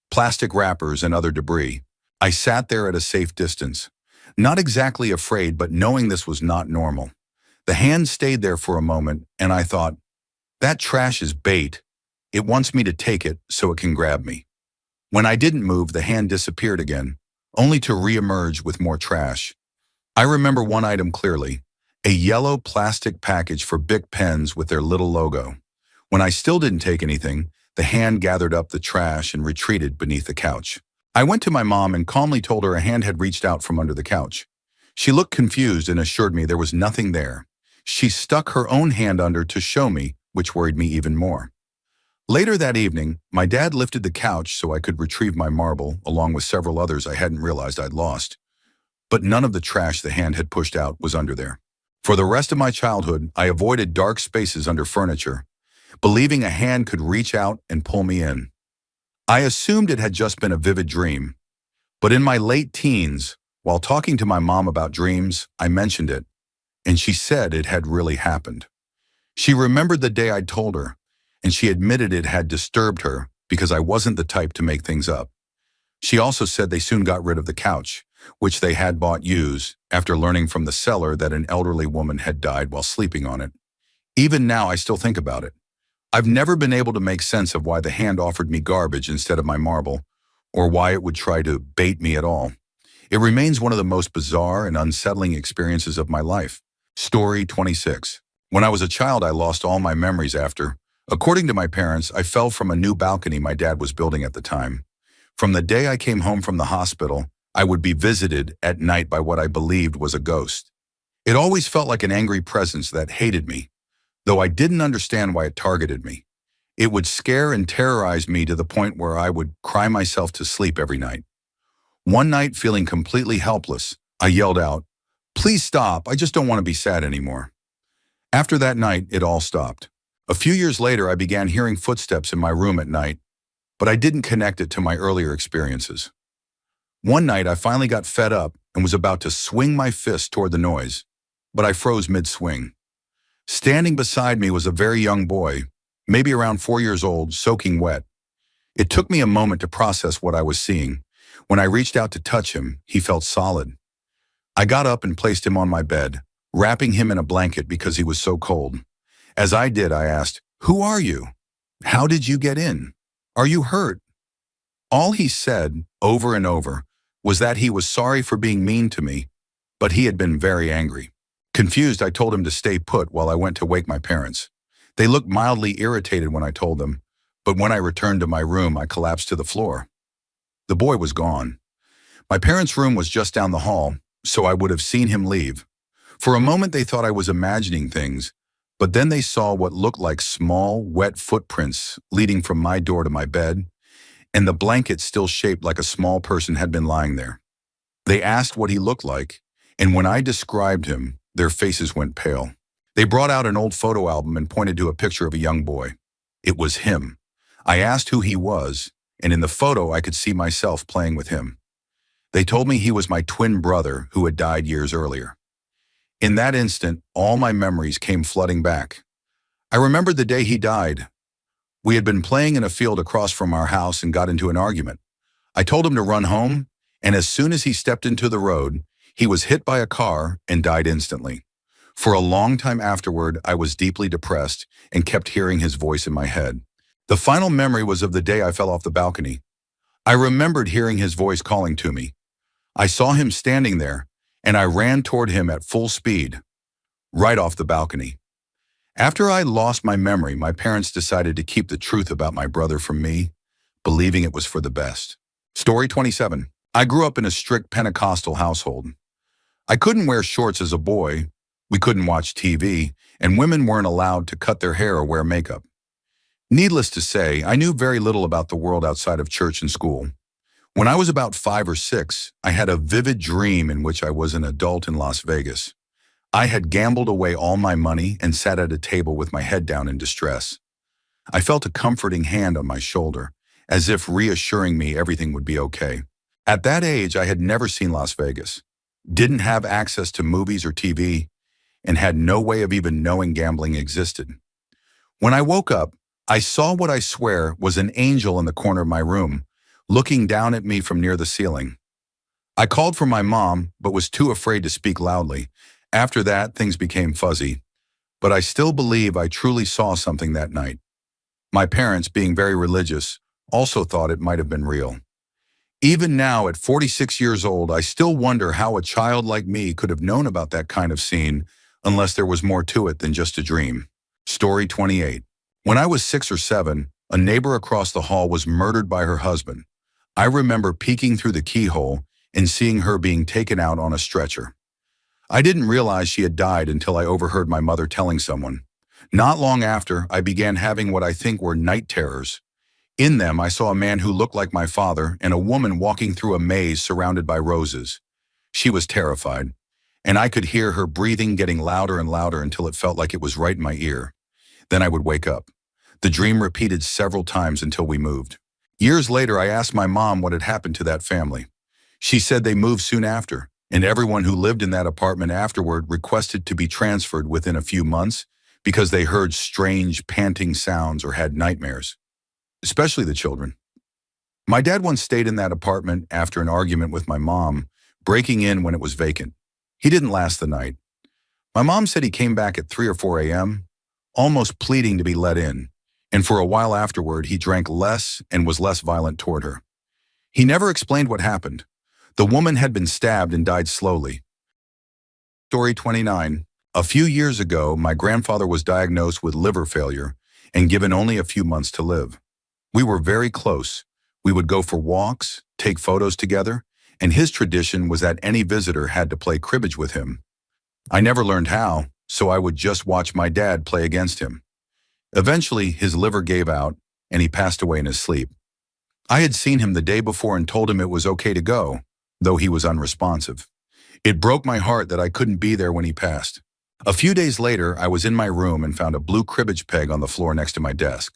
plastic wrappers, and other debris. I sat there at a safe distance, not exactly afraid, but knowing this was not normal. The hand stayed there for a moment, and I thought, that trash is bait. It wants me to take it so it can grab me. When I didn't move, the hand disappeared again, only to reemerge with more trash. I remember one item clearly, a yellow plastic package for Bic pens with their little logo. When I still didn't take anything, the hand gathered up the trash and retreated beneath the couch. I went to my mom and calmly told her a hand had reached out from under the couch. She looked confused and assured me there was nothing there. She stuck her own hand under to show me, which worried me even more. Later that evening, my dad lifted the couch so I could retrieve my marble, along with several others I hadn't realized I'd lost. But none of the trash the hand had pushed out was under there. For the rest of my childhood, I avoided dark spaces under furniture, believing a hand could reach out and pull me in. I assumed it had just been a vivid dream. But in my late teens, while talking to my mom about dreams, I mentioned it, and she said it had really happened. She remembered the day I'd told her, and she admitted it had disturbed her because I wasn't the type to make things up. She also said they soon got rid of the couch, which they had bought used, after learning from the seller that an elderly woman had died while sleeping on it. Even now, I still think about it. I've never been able to make sense of why the hand offered me garbage instead of my marble, or why it would try to bait me at all. It remains one of the most bizarre and unsettling experiences of my life. Story 26. When I was a child, I lost all my memories after. According to my parents, I fell from a new balcony my dad was building at the time. From the day I came home from the hospital, I would be visited at night by what I believed was a ghost. It always felt like an angry presence that hated me, though I didn't understand why it targeted me. It would scare and terrorize me to the point where I would cry myself to sleep every night. One night, feeling completely helpless, I yelled out, "Please stop, I just don't want to be sad anymore." After that night, it all stopped. A few years later, I began hearing footsteps in my room at night, but I didn't connect it to my earlier experiences. One night, I finally got fed up and was about to swing my fist toward the noise, but I froze mid-swing. Standing beside me was a very young boy, maybe around 4 years old, soaking wet. It took me a moment to process what I was seeing. When I reached out to touch him, he felt solid. I got up and placed him on my bed, wrapping him in a blanket because he was so cold. As I did, I asked, "Who are you? How did you get in? Are you hurt?" All he said, over and over, was that he was sorry for being mean to me, but he had been very angry. Confused, I told him to stay put while I went to wake my parents. They looked mildly irritated when I told them, but when I returned to my room, I collapsed to the floor. The boy was gone. My parents' room was just down the hall, so I would have seen him leave. For a moment, they thought I was imagining things, but then they saw what looked like small, wet footprints leading from my door to my bed, and the blanket still shaped like a small person had been lying there. They asked what he looked like, and when I described him, their faces went pale. They brought out an old photo album and pointed to a picture of a young boy. It was him. I asked who he was, and in the photo I could see myself playing with him. They told me he was my twin brother who had died years earlier. In that instant, all my memories came flooding back. I remembered the day he died. We had been playing in a field across from our house and got into an argument. I told him to run home, and as soon as he stepped into the road, he was hit by a car and died instantly. For a long time afterward, I was deeply depressed and kept hearing his voice in my head. The final memory was of the day I fell off the balcony. I remembered hearing his voice calling to me. I saw him standing there, and I ran toward him at full speed, right off the balcony. After I lost my memory, my parents decided to keep the truth about my brother from me, believing it was for the best. Story 27. I grew up in a strict Pentecostal household. I couldn't wear shorts as a boy, we couldn't watch TV, and women weren't allowed to cut their hair or wear makeup. Needless to say, I knew very little about the world outside of church and school. When I was about 5 or 6, I had a vivid dream in which I was an adult in Las Vegas. I had gambled away all my money and sat at a table with my head down in distress. I felt a comforting hand on my shoulder, as if reassuring me everything would be okay. At that age, I had never seen Las Vegas, didn't have access to movies or TV, and had no way of even knowing gambling existed. When I woke up, I saw what I swear was an angel in the corner of my room, looking down at me from near the ceiling. I called for my mom, but was too afraid to speak loudly. After that, things became fuzzy, but I still believe I truly saw something that night. My parents, being very religious, also thought it might have been real. Even now, at 46 years old, I still wonder how a child like me could have known about that kind of scene unless there was more to it than just a dream. Story 28. When I was 6 or 7, a neighbor across the hall was murdered by her husband. I remember peeking through the keyhole and seeing her being taken out on a stretcher. I didn't realize she had died until I overheard my mother telling someone. Not long after, I began having what I think were night terrors. In them, I saw a man who looked like my father and a woman walking through a maze surrounded by roses. She was terrified, and I could hear her breathing getting louder and louder until it felt like it was right in my ear. Then I would wake up. The dream repeated several times until we moved. Years later, I asked my mom what had happened to that family. She said they moved soon after, and everyone who lived in that apartment afterward requested to be transferred within a few months because they heard strange, panting sounds or had nightmares, especially the children. My dad once stayed in that apartment after an argument with my mom, breaking in when it was vacant. He didn't last the night. My mom said he came back at 3 or 4 a.m., almost pleading to be let in, and for a while afterward, he drank less and was less violent toward her. He never explained what happened. The woman had been stabbed and died slowly. Story 29. A few years ago, my grandfather was diagnosed with liver failure and given only a few months to live. We were very close. We would go for walks, take photos together, and his tradition was that any visitor had to play cribbage with him. I never learned how, so I would just watch my dad play against him. Eventually, his liver gave out, and he passed away in his sleep. I had seen him the day before and told him it was okay to go, though he was unresponsive. It broke my heart that I couldn't be there when he passed. A few days later, I was in my room and found a blue cribbage peg on the floor next to my desk.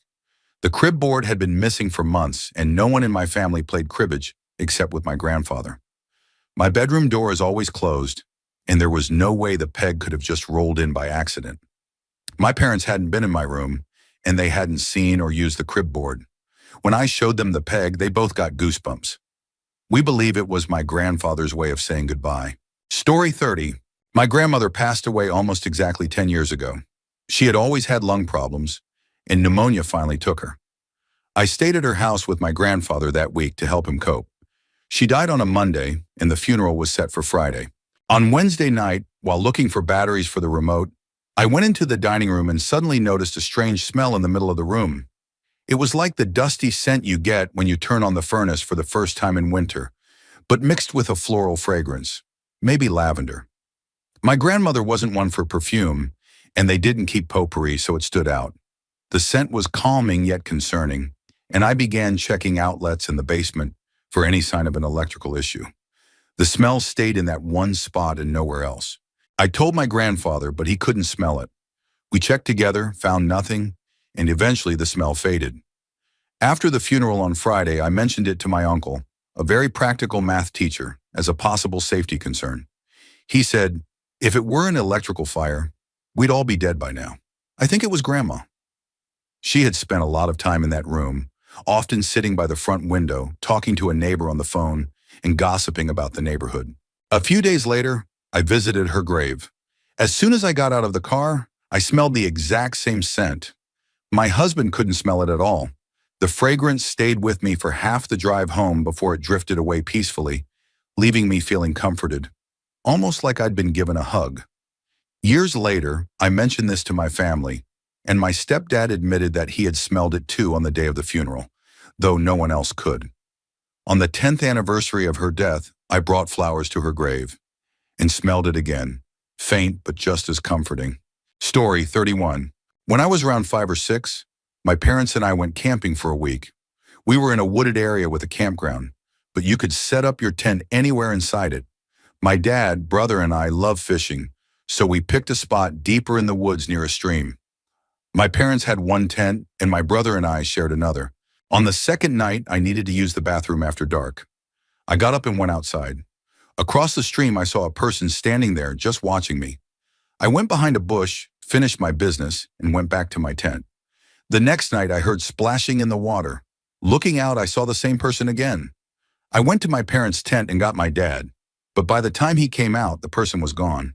The crib board had been missing for months, and no one in my family played cribbage except with my grandfather. My bedroom door is always closed, and there was no way the peg could have just rolled in by accident. My parents hadn't been in my room, and they hadn't seen or used the crib board. When I showed them the peg, they both got goosebumps. We believe it was my grandfather's way of saying goodbye. Story 30. My grandmother passed away almost exactly 10 years ago. She had always had lung problems, and pneumonia finally took her. I stayed at her house with my grandfather that week to help him cope. She died on a Monday, and the funeral was set for Friday. On Wednesday night, while looking for batteries for the remote, I went into the dining room and suddenly noticed a strange smell in the middle of the room. It was like the dusty scent you get when you turn on the furnace for the first time in winter, but mixed with a floral fragrance, maybe lavender. My grandmother wasn't one for perfume, and they didn't keep potpourri, so it stood out. The scent was calming yet concerning, and I began checking outlets in the basement for any sign of an electrical issue. The smell stayed in that one spot and nowhere else. I told my grandfather, but he couldn't smell it. We checked together, found nothing, and eventually the smell faded. After the funeral on Friday, I mentioned it to my uncle, a very practical math teacher, as a possible safety concern. He said, if it were an electrical fire, we'd all be dead by now. I think it was Grandma. She had spent a lot of time in that room, often sitting by the front window, talking to a neighbor on the phone and gossiping about the neighborhood. A few days later, I visited her grave. As soon as I got out of the car, I smelled the exact same scent. My husband couldn't smell it at all. The fragrance stayed with me for half the drive home before it drifted away peacefully, leaving me feeling comforted, almost like I'd been given a hug. Years later, I mentioned this to my family, and my stepdad admitted that he had smelled it too on the day of the funeral, though no one else could. On the 10th anniversary of her death, I brought flowers to her grave and smelled it again, faint but just as comforting. Story 31. When I was around 5 or 6, My parents and I went camping for a week. We were in a wooded area with a campground, but you could set up your tent anywhere inside it. My dad, brother, and I love fishing, so we picked a spot deeper in the woods near a stream. My parents had one tent, and my brother and I shared another. On the second night, I needed to use the bathroom after dark. I got up and went outside. Across the stream, I saw a person standing there just watching me. I went behind a bush, finished my business, and went back to my tent. The next night, I heard splashing in the water. Looking out, I saw the same person again. I went to my parents' tent and got my dad, but by the time he came out, the person was gone.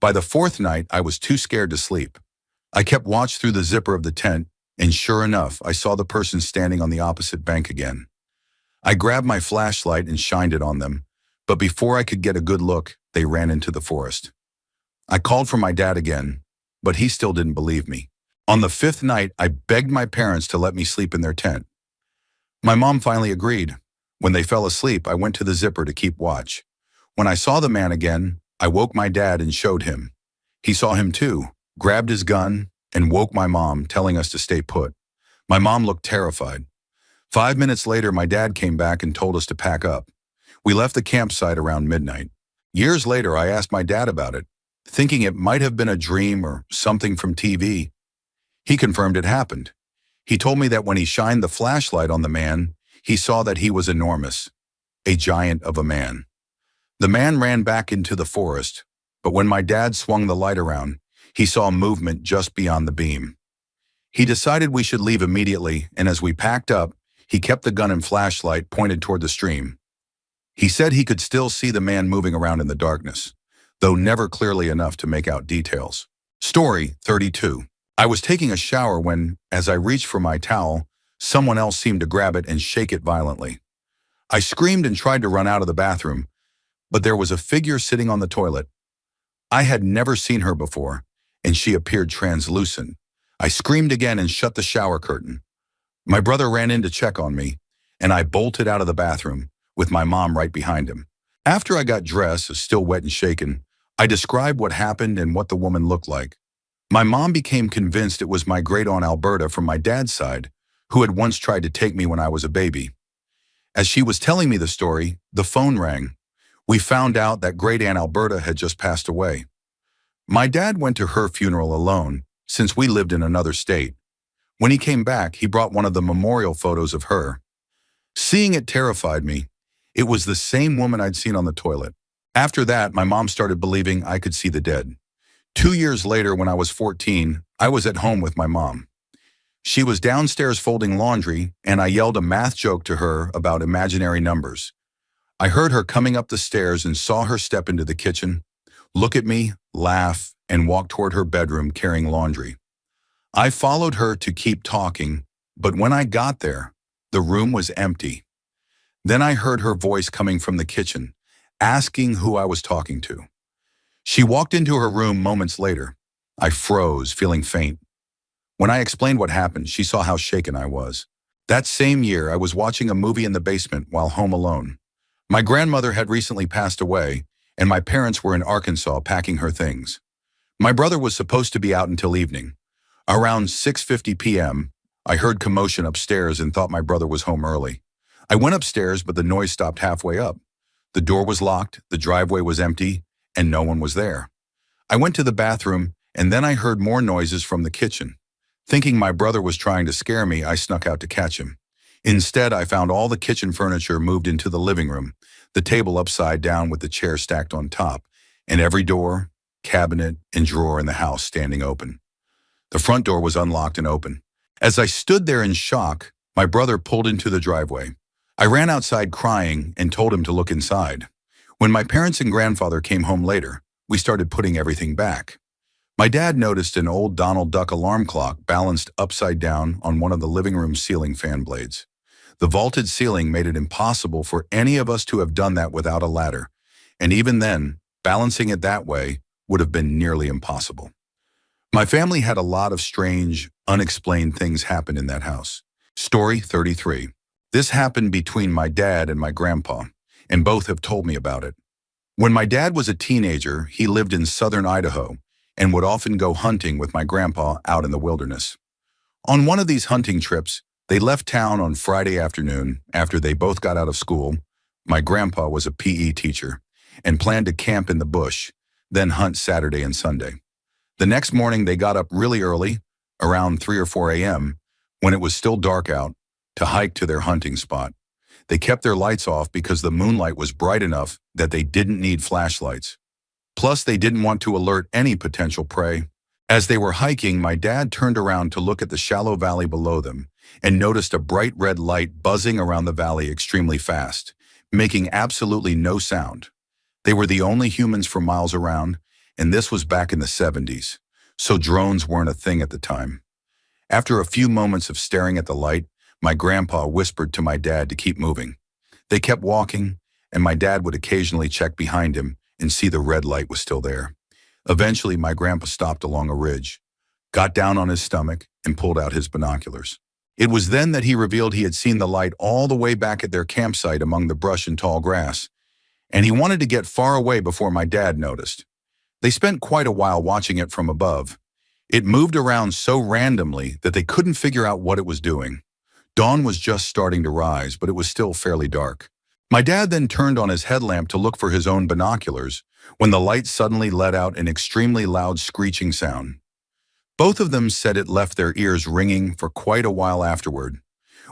By the fourth night, I was too scared to sleep. I kept watch through the zipper of the tent, and sure enough, I saw the person standing on the opposite bank again. I grabbed my flashlight and shined it on them, but before I could get a good look, they ran into the forest. I called for my dad again, but he still didn't believe me. On the fifth night, I begged my parents to let me sleep in their tent. My mom finally agreed. When they fell asleep, I went to the zipper to keep watch. When I saw the man again, I woke my dad and showed him. He saw him too, grabbed his gun, and woke my mom, telling us to stay put. My mom looked terrified. 5 minutes later, my dad came back and told us to pack up. We left the campsite around midnight. Years later, I asked my dad about it, thinking it might have been a dream or something from TV. He confirmed it happened. He told me that when he shined the flashlight on the man, he saw that he was enormous, a giant of a man. The man ran back into the forest, but when my dad swung the light around, he saw movement just beyond the beam. He decided we should leave immediately, and as we packed up, he kept the gun and flashlight pointed toward the stream. He said he could still see the man moving around in the darkness, though never clearly enough to make out details. Story 32. I was taking a shower when, as I reached for my towel, someone else seemed to grab it and shake it violently. I screamed and tried to run out of the bathroom, but there was a figure sitting on the toilet. I had never seen her before, and she appeared translucent. I screamed again and shut the shower curtain. My brother ran in to check on me, and I bolted out of the bathroom, with my mom right behind him. After I got dressed, still wet and shaken, I described what happened and what the woman looked like. My mom became convinced it was my great-aunt Alberta from my dad's side, who had once tried to take me when I was a baby. As she was telling me the story, the phone rang. We found out that great-aunt Alberta had just passed away. My dad went to her funeral alone, since we lived in another state. When he came back, he brought one of the memorial photos of her. Seeing it terrified me. It was the same woman I'd seen on the toilet. After that, my mom started believing I could see the dead. 2 years later, when I was 14, I was at home with my mom. She was downstairs folding laundry, and I yelled a math joke to her about imaginary numbers. I heard her coming up the stairs and saw her step into the kitchen, look at me, laugh, and walk toward her bedroom carrying laundry. I followed her to keep talking, but when I got there, the room was empty. Then I heard her voice coming from the kitchen, asking who I was talking to. She walked into her room moments later. I froze, feeling faint. When I explained what happened, she saw how shaken I was. That same year, I was watching a movie in the basement while home alone. My grandmother had recently passed away, and my parents were in Arkansas packing her things. My brother was supposed to be out until evening. Around 6:50 p.m., I heard commotion upstairs and thought my brother was home early. I went upstairs, but the noise stopped halfway up. The door was locked, the driveway was empty, and no one was there. I went to the bathroom, and then I heard more noises from the kitchen. Thinking my brother was trying to scare me, I snuck out to catch him. Instead, I found all the kitchen furniture moved into the living room, the table upside down with the chair stacked on top, and every door, cabinet, and drawer in the house standing open. The front door was unlocked and open. As I stood there in shock, my brother pulled into the driveway. I ran outside crying and told him to look inside. When my parents and grandfather came home later, we started putting everything back. My dad noticed an old Donald Duck alarm clock balanced upside down on one of the living room ceiling fan blades. The vaulted ceiling made it impossible for any of us to have done that without a ladder, and even then, balancing it that way would have been nearly impossible. My family had a lot of strange, unexplained things happen in that house. Story 33. This happened between my dad and my grandpa, and both have told me about it. When my dad was a teenager, he lived in southern Idaho and would often go hunting with my grandpa out in the wilderness. On one of these hunting trips, they left town on Friday afternoon after they both got out of school. My grandpa was a PE teacher and planned to camp in the bush, then hunt Saturday and Sunday. The next morning, they got up really early, around 3 or 4 a.m., when it was still dark out, to hike to their hunting spot. They kept their lights off because the moonlight was bright enough that they didn't need flashlights. Plus, they didn't want to alert any potential prey. As they were hiking, my dad turned around to look at the shallow valley below them and noticed a bright red light buzzing around the valley extremely fast, making absolutely no sound. They were the only humans for miles around, and this was back in the 70s, so drones weren't a thing at the time. After a few moments of staring at the light, my grandpa whispered to my dad to keep moving. They kept walking, and my dad would occasionally check behind him and see the red light was still there. Eventually, my grandpa stopped along a ridge, got down on his stomach, and pulled out his binoculars. It was then that he revealed he had seen the light all the way back at their campsite among the brush and tall grass, and he wanted to get far away before my dad noticed. They spent quite a while watching it from above. It moved around so randomly that they couldn't figure out what it was doing. Dawn was just starting to rise, but it was still fairly dark. My dad then turned on his headlamp to look for his own binoculars when the light suddenly let out an extremely loud screeching sound. Both of them said it left their ears ringing for quite a while afterward.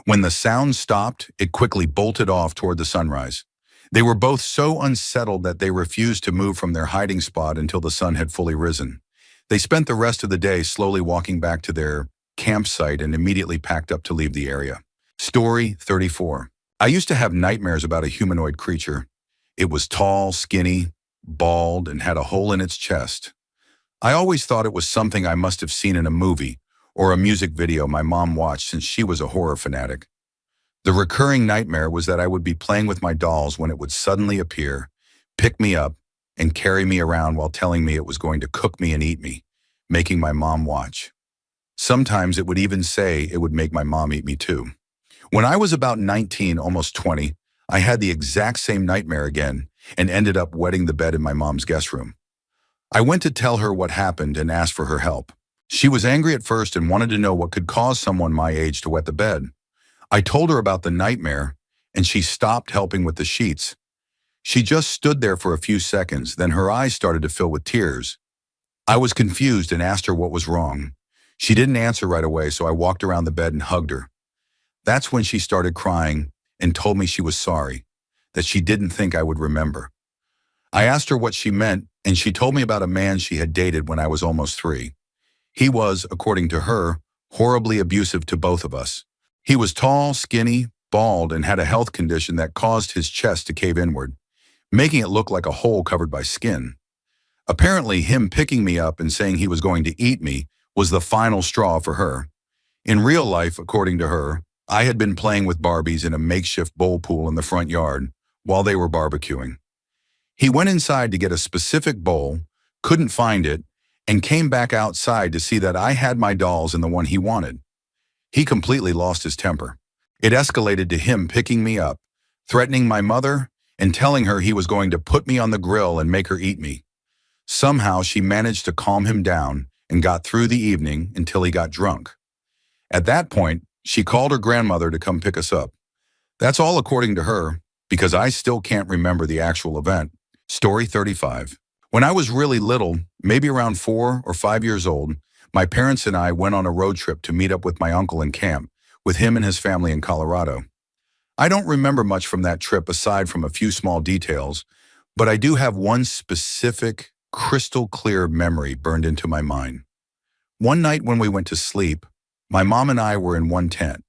When the sound stopped, it quickly bolted off toward the sunrise. They were both so unsettled that they refused to move from their hiding spot until the sun had fully risen. They spent the rest of the day slowly walking back to their campsite and immediately packed up to leave the area. Story 34. I used to have nightmares about a humanoid creature. It was tall, skinny, bald, and had a hole in its chest. I always thought it was something I must have seen in a movie or a music video my mom watched since she was a horror fanatic. The recurring nightmare was that I would be playing with my dolls when it would suddenly appear, pick me up, and carry me around while telling me it was going to cook me and eat me, making my mom watch. Sometimes it would even say it would make my mom eat me too. When I was about 19, almost 20, I had the exact same nightmare again and ended up wetting the bed in my mom's guest room. I went to tell her what happened and asked for her help. She was angry at first and wanted to know what could cause someone my age to wet the bed. I told her about the nightmare, and she stopped helping with the sheets. She just stood there for a few seconds, then her eyes started to fill with tears. I was confused and asked her what was wrong. She didn't answer right away, so I walked around the bed and hugged her. That's when she started crying and told me she was sorry, that she didn't think I would remember. I asked her what she meant, and she told me about a man she had dated when I was almost 3. He was, according to her, horribly abusive to both of us. He was tall, skinny, bald, and had a health condition that caused his chest to cave inward, making it look like a hole covered by skin. Apparently, him picking me up and saying he was going to eat me was the final straw for her. In real life, according to her, I had been playing with Barbies in a makeshift bowl pool in the front yard while they were barbecuing. He went inside to get a specific bowl, couldn't find it, and came back outside to see that I had my dolls in the one he wanted. He completely lost his temper. It escalated to him picking me up, threatening my mother, and telling her he was going to put me on the grill and make her eat me. Somehow she managed to calm him down and got through the evening until he got drunk. At that point, she called her grandmother to come pick us up. That's all according to her, because I still can't remember the actual event. Story 35. When I was really little, maybe around 4 or 5 years old, my parents and I went on a road trip to meet up with my uncle in camp, with him and his family in Colorado. I don't remember much from that trip aside from a few small details, but I do have one specific, crystal clear memory burned into my mind. One night when we went to sleep, my mom and I were in one tent,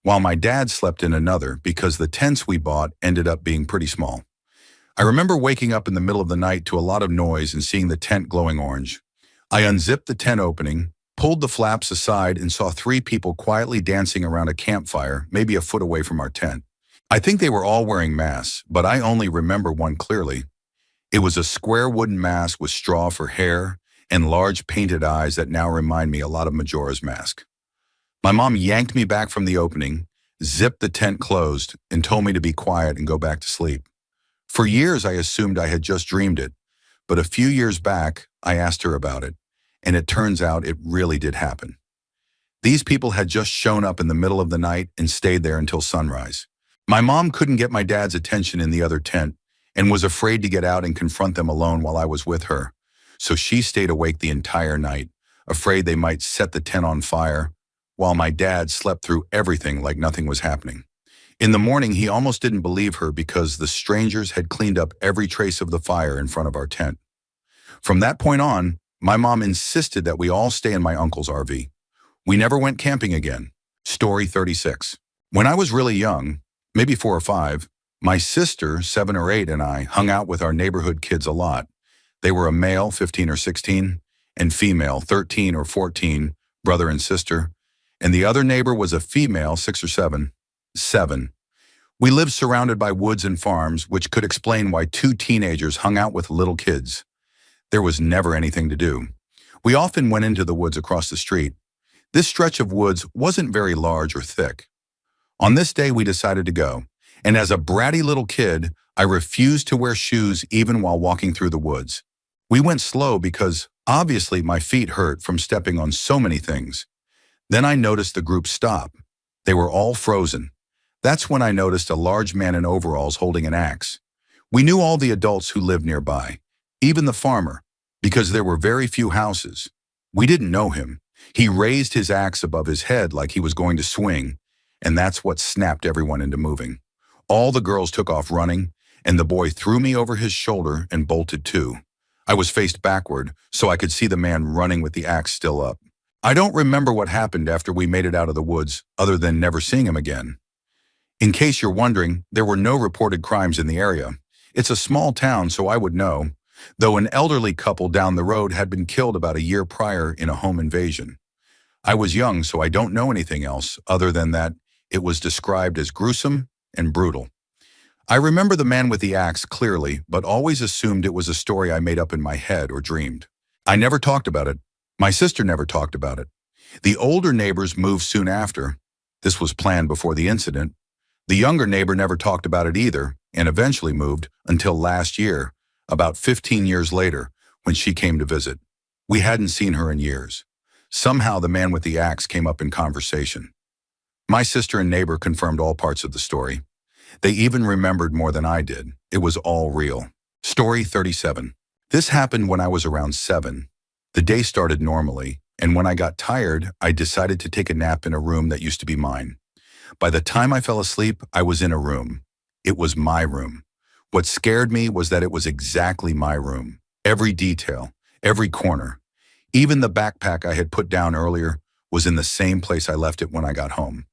while my dad slept in another because the tents we bought ended up being pretty small. I remember waking up in the middle of the night to a lot of noise and seeing the tent glowing orange. I unzipped the tent opening, pulled the flaps aside, and saw 3 people quietly dancing around a campfire, maybe a foot away from our tent. I think they were all wearing masks, but I only remember one clearly. It was a square wooden mask with straw for hair and large painted eyes that now remind me a lot of Majora's Mask. My mom yanked me back from the opening, zipped the tent closed, and told me to be quiet and go back to sleep. For years, I assumed I had just dreamed it, but a few years back, I asked her about it, and it turns out it really did happen. These people had just shown up in the middle of the night and stayed there until sunrise. My mom couldn't get my dad's attention in the other tent and was afraid to get out and confront them alone while I was with her. So she stayed awake the entire night, afraid they might set the tent on fire, while my dad slept through everything like nothing was happening. In the morning, he almost didn't believe her because the strangers had cleaned up every trace of the fire in front of our tent. From that point on, my mom insisted that we all stay in my uncle's RV. We never went camping again. Story 36. When I was really young, maybe 4 or 5, my sister, 7 or 8, and I hung out with our neighborhood kids a lot. They were a male, 15 or 16, and female, 13 or 14, brother and sister, and the other neighbor was a female, 6 or 7. 7. We lived surrounded by woods and farms, which could explain why 2 teenagers hung out with little kids. There was never anything to do. We often went into the woods across the street. This stretch of woods wasn't very large or thick. On this day, we decided to go, and as a bratty little kid, I refused to wear shoes even while walking through the woods. We went slow because, obviously, my feet hurt from stepping on so many things. Then I noticed the group stop. They were all frozen. That's when I noticed a large man in overalls holding an axe. We knew all the adults who lived nearby, even the farmer, because there were very few houses. We didn't know him. He raised his axe above his head like he was going to swing, and that's what snapped everyone into moving. All the girls took off running, and the boy threw me over his shoulder and bolted too. I was faced backward, so I could see the man running with the axe still up. I don't remember what happened after we made it out of the woods, other than never seeing him again. In case you're wondering, there were no reported crimes in the area. It's a small town, so I would know, though an elderly couple down the road had been killed about a year prior in a home invasion. I was young, so I don't know anything else other than that it was described as gruesome and brutal. I remember the man with the axe clearly, but always assumed it was a story I made up in my head or dreamed. I never talked about it. My sister never talked about it. The older neighbors moved soon after. This was planned before the incident. The younger neighbor never talked about it either, and eventually moved until last year, about 15 years later, when she came to visit. We hadn't seen her in years. Somehow the man with the axe came up in conversation. My sister and neighbor confirmed all parts of the story. They even remembered more than I did. It was all real. Story 37. This happened when I was around 7. The day started normally, and when I got tired, I decided to take a nap in a room that used to be mine. By the time I fell asleep, I was in a room. It was my room. What scared me was that it was exactly my room. Every detail, every corner. Even the backpack I had put down earlier was in the same place I left it when I got home.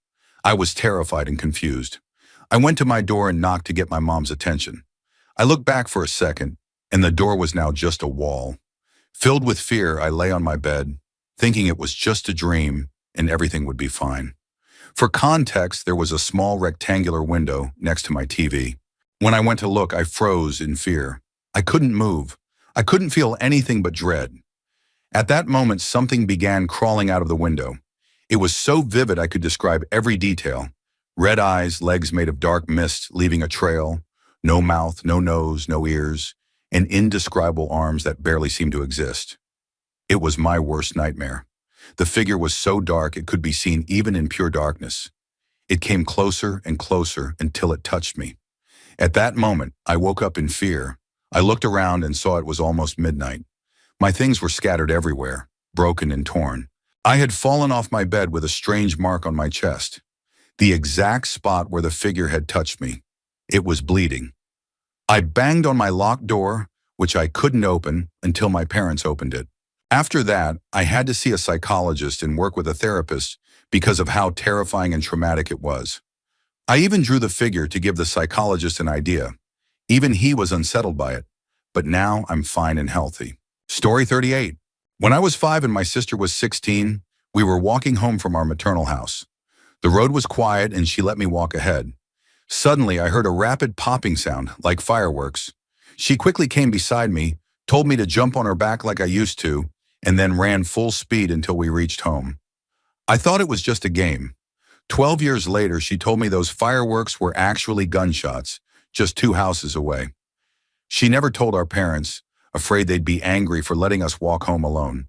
I was terrified and confused. I went to my door and knocked to get my mom's attention. I looked back for a second, and the door was now just a wall. Filled with fear, I lay on my bed, thinking it was just a dream and everything would be fine. For context, there was a small rectangular window next to my TV. When I went to look, I froze in fear. I couldn't move. I couldn't feel anything but dread. At that moment, something began crawling out of the window. It was so vivid I could describe every detail. Red eyes, legs made of dark mist leaving a trail, no mouth, no nose, no ears, and indescribable arms that barely seemed to exist. It was my worst nightmare. The figure was so dark it could be seen even in pure darkness. It came closer and closer until it touched me. At that moment, I woke up in fear. I looked around and saw it was almost midnight. My things were scattered everywhere, broken and torn. I had fallen off my bed with a strange mark on my chest, the exact spot where the figure had touched me. It was bleeding. I banged on my locked door, which I couldn't open until my parents opened it. After that, I had to see a psychologist and work with a therapist because of how terrifying and traumatic it was. I even drew the figure to give the psychologist an idea. Even he was unsettled by it, but now I'm fine and healthy. Story 38. When I was 5 and my sister was 16, we were walking home from our maternal house. The road was quiet and she let me walk ahead. Suddenly, I heard a rapid popping sound, like fireworks. She quickly came beside me, told me to jump on her back like I used to, and then ran full speed until we reached home. I thought it was just a game. 12 years later, she told me those fireworks were actually gunshots, just 2 houses away. She never told our parents, afraid they'd be angry for letting us walk home alone.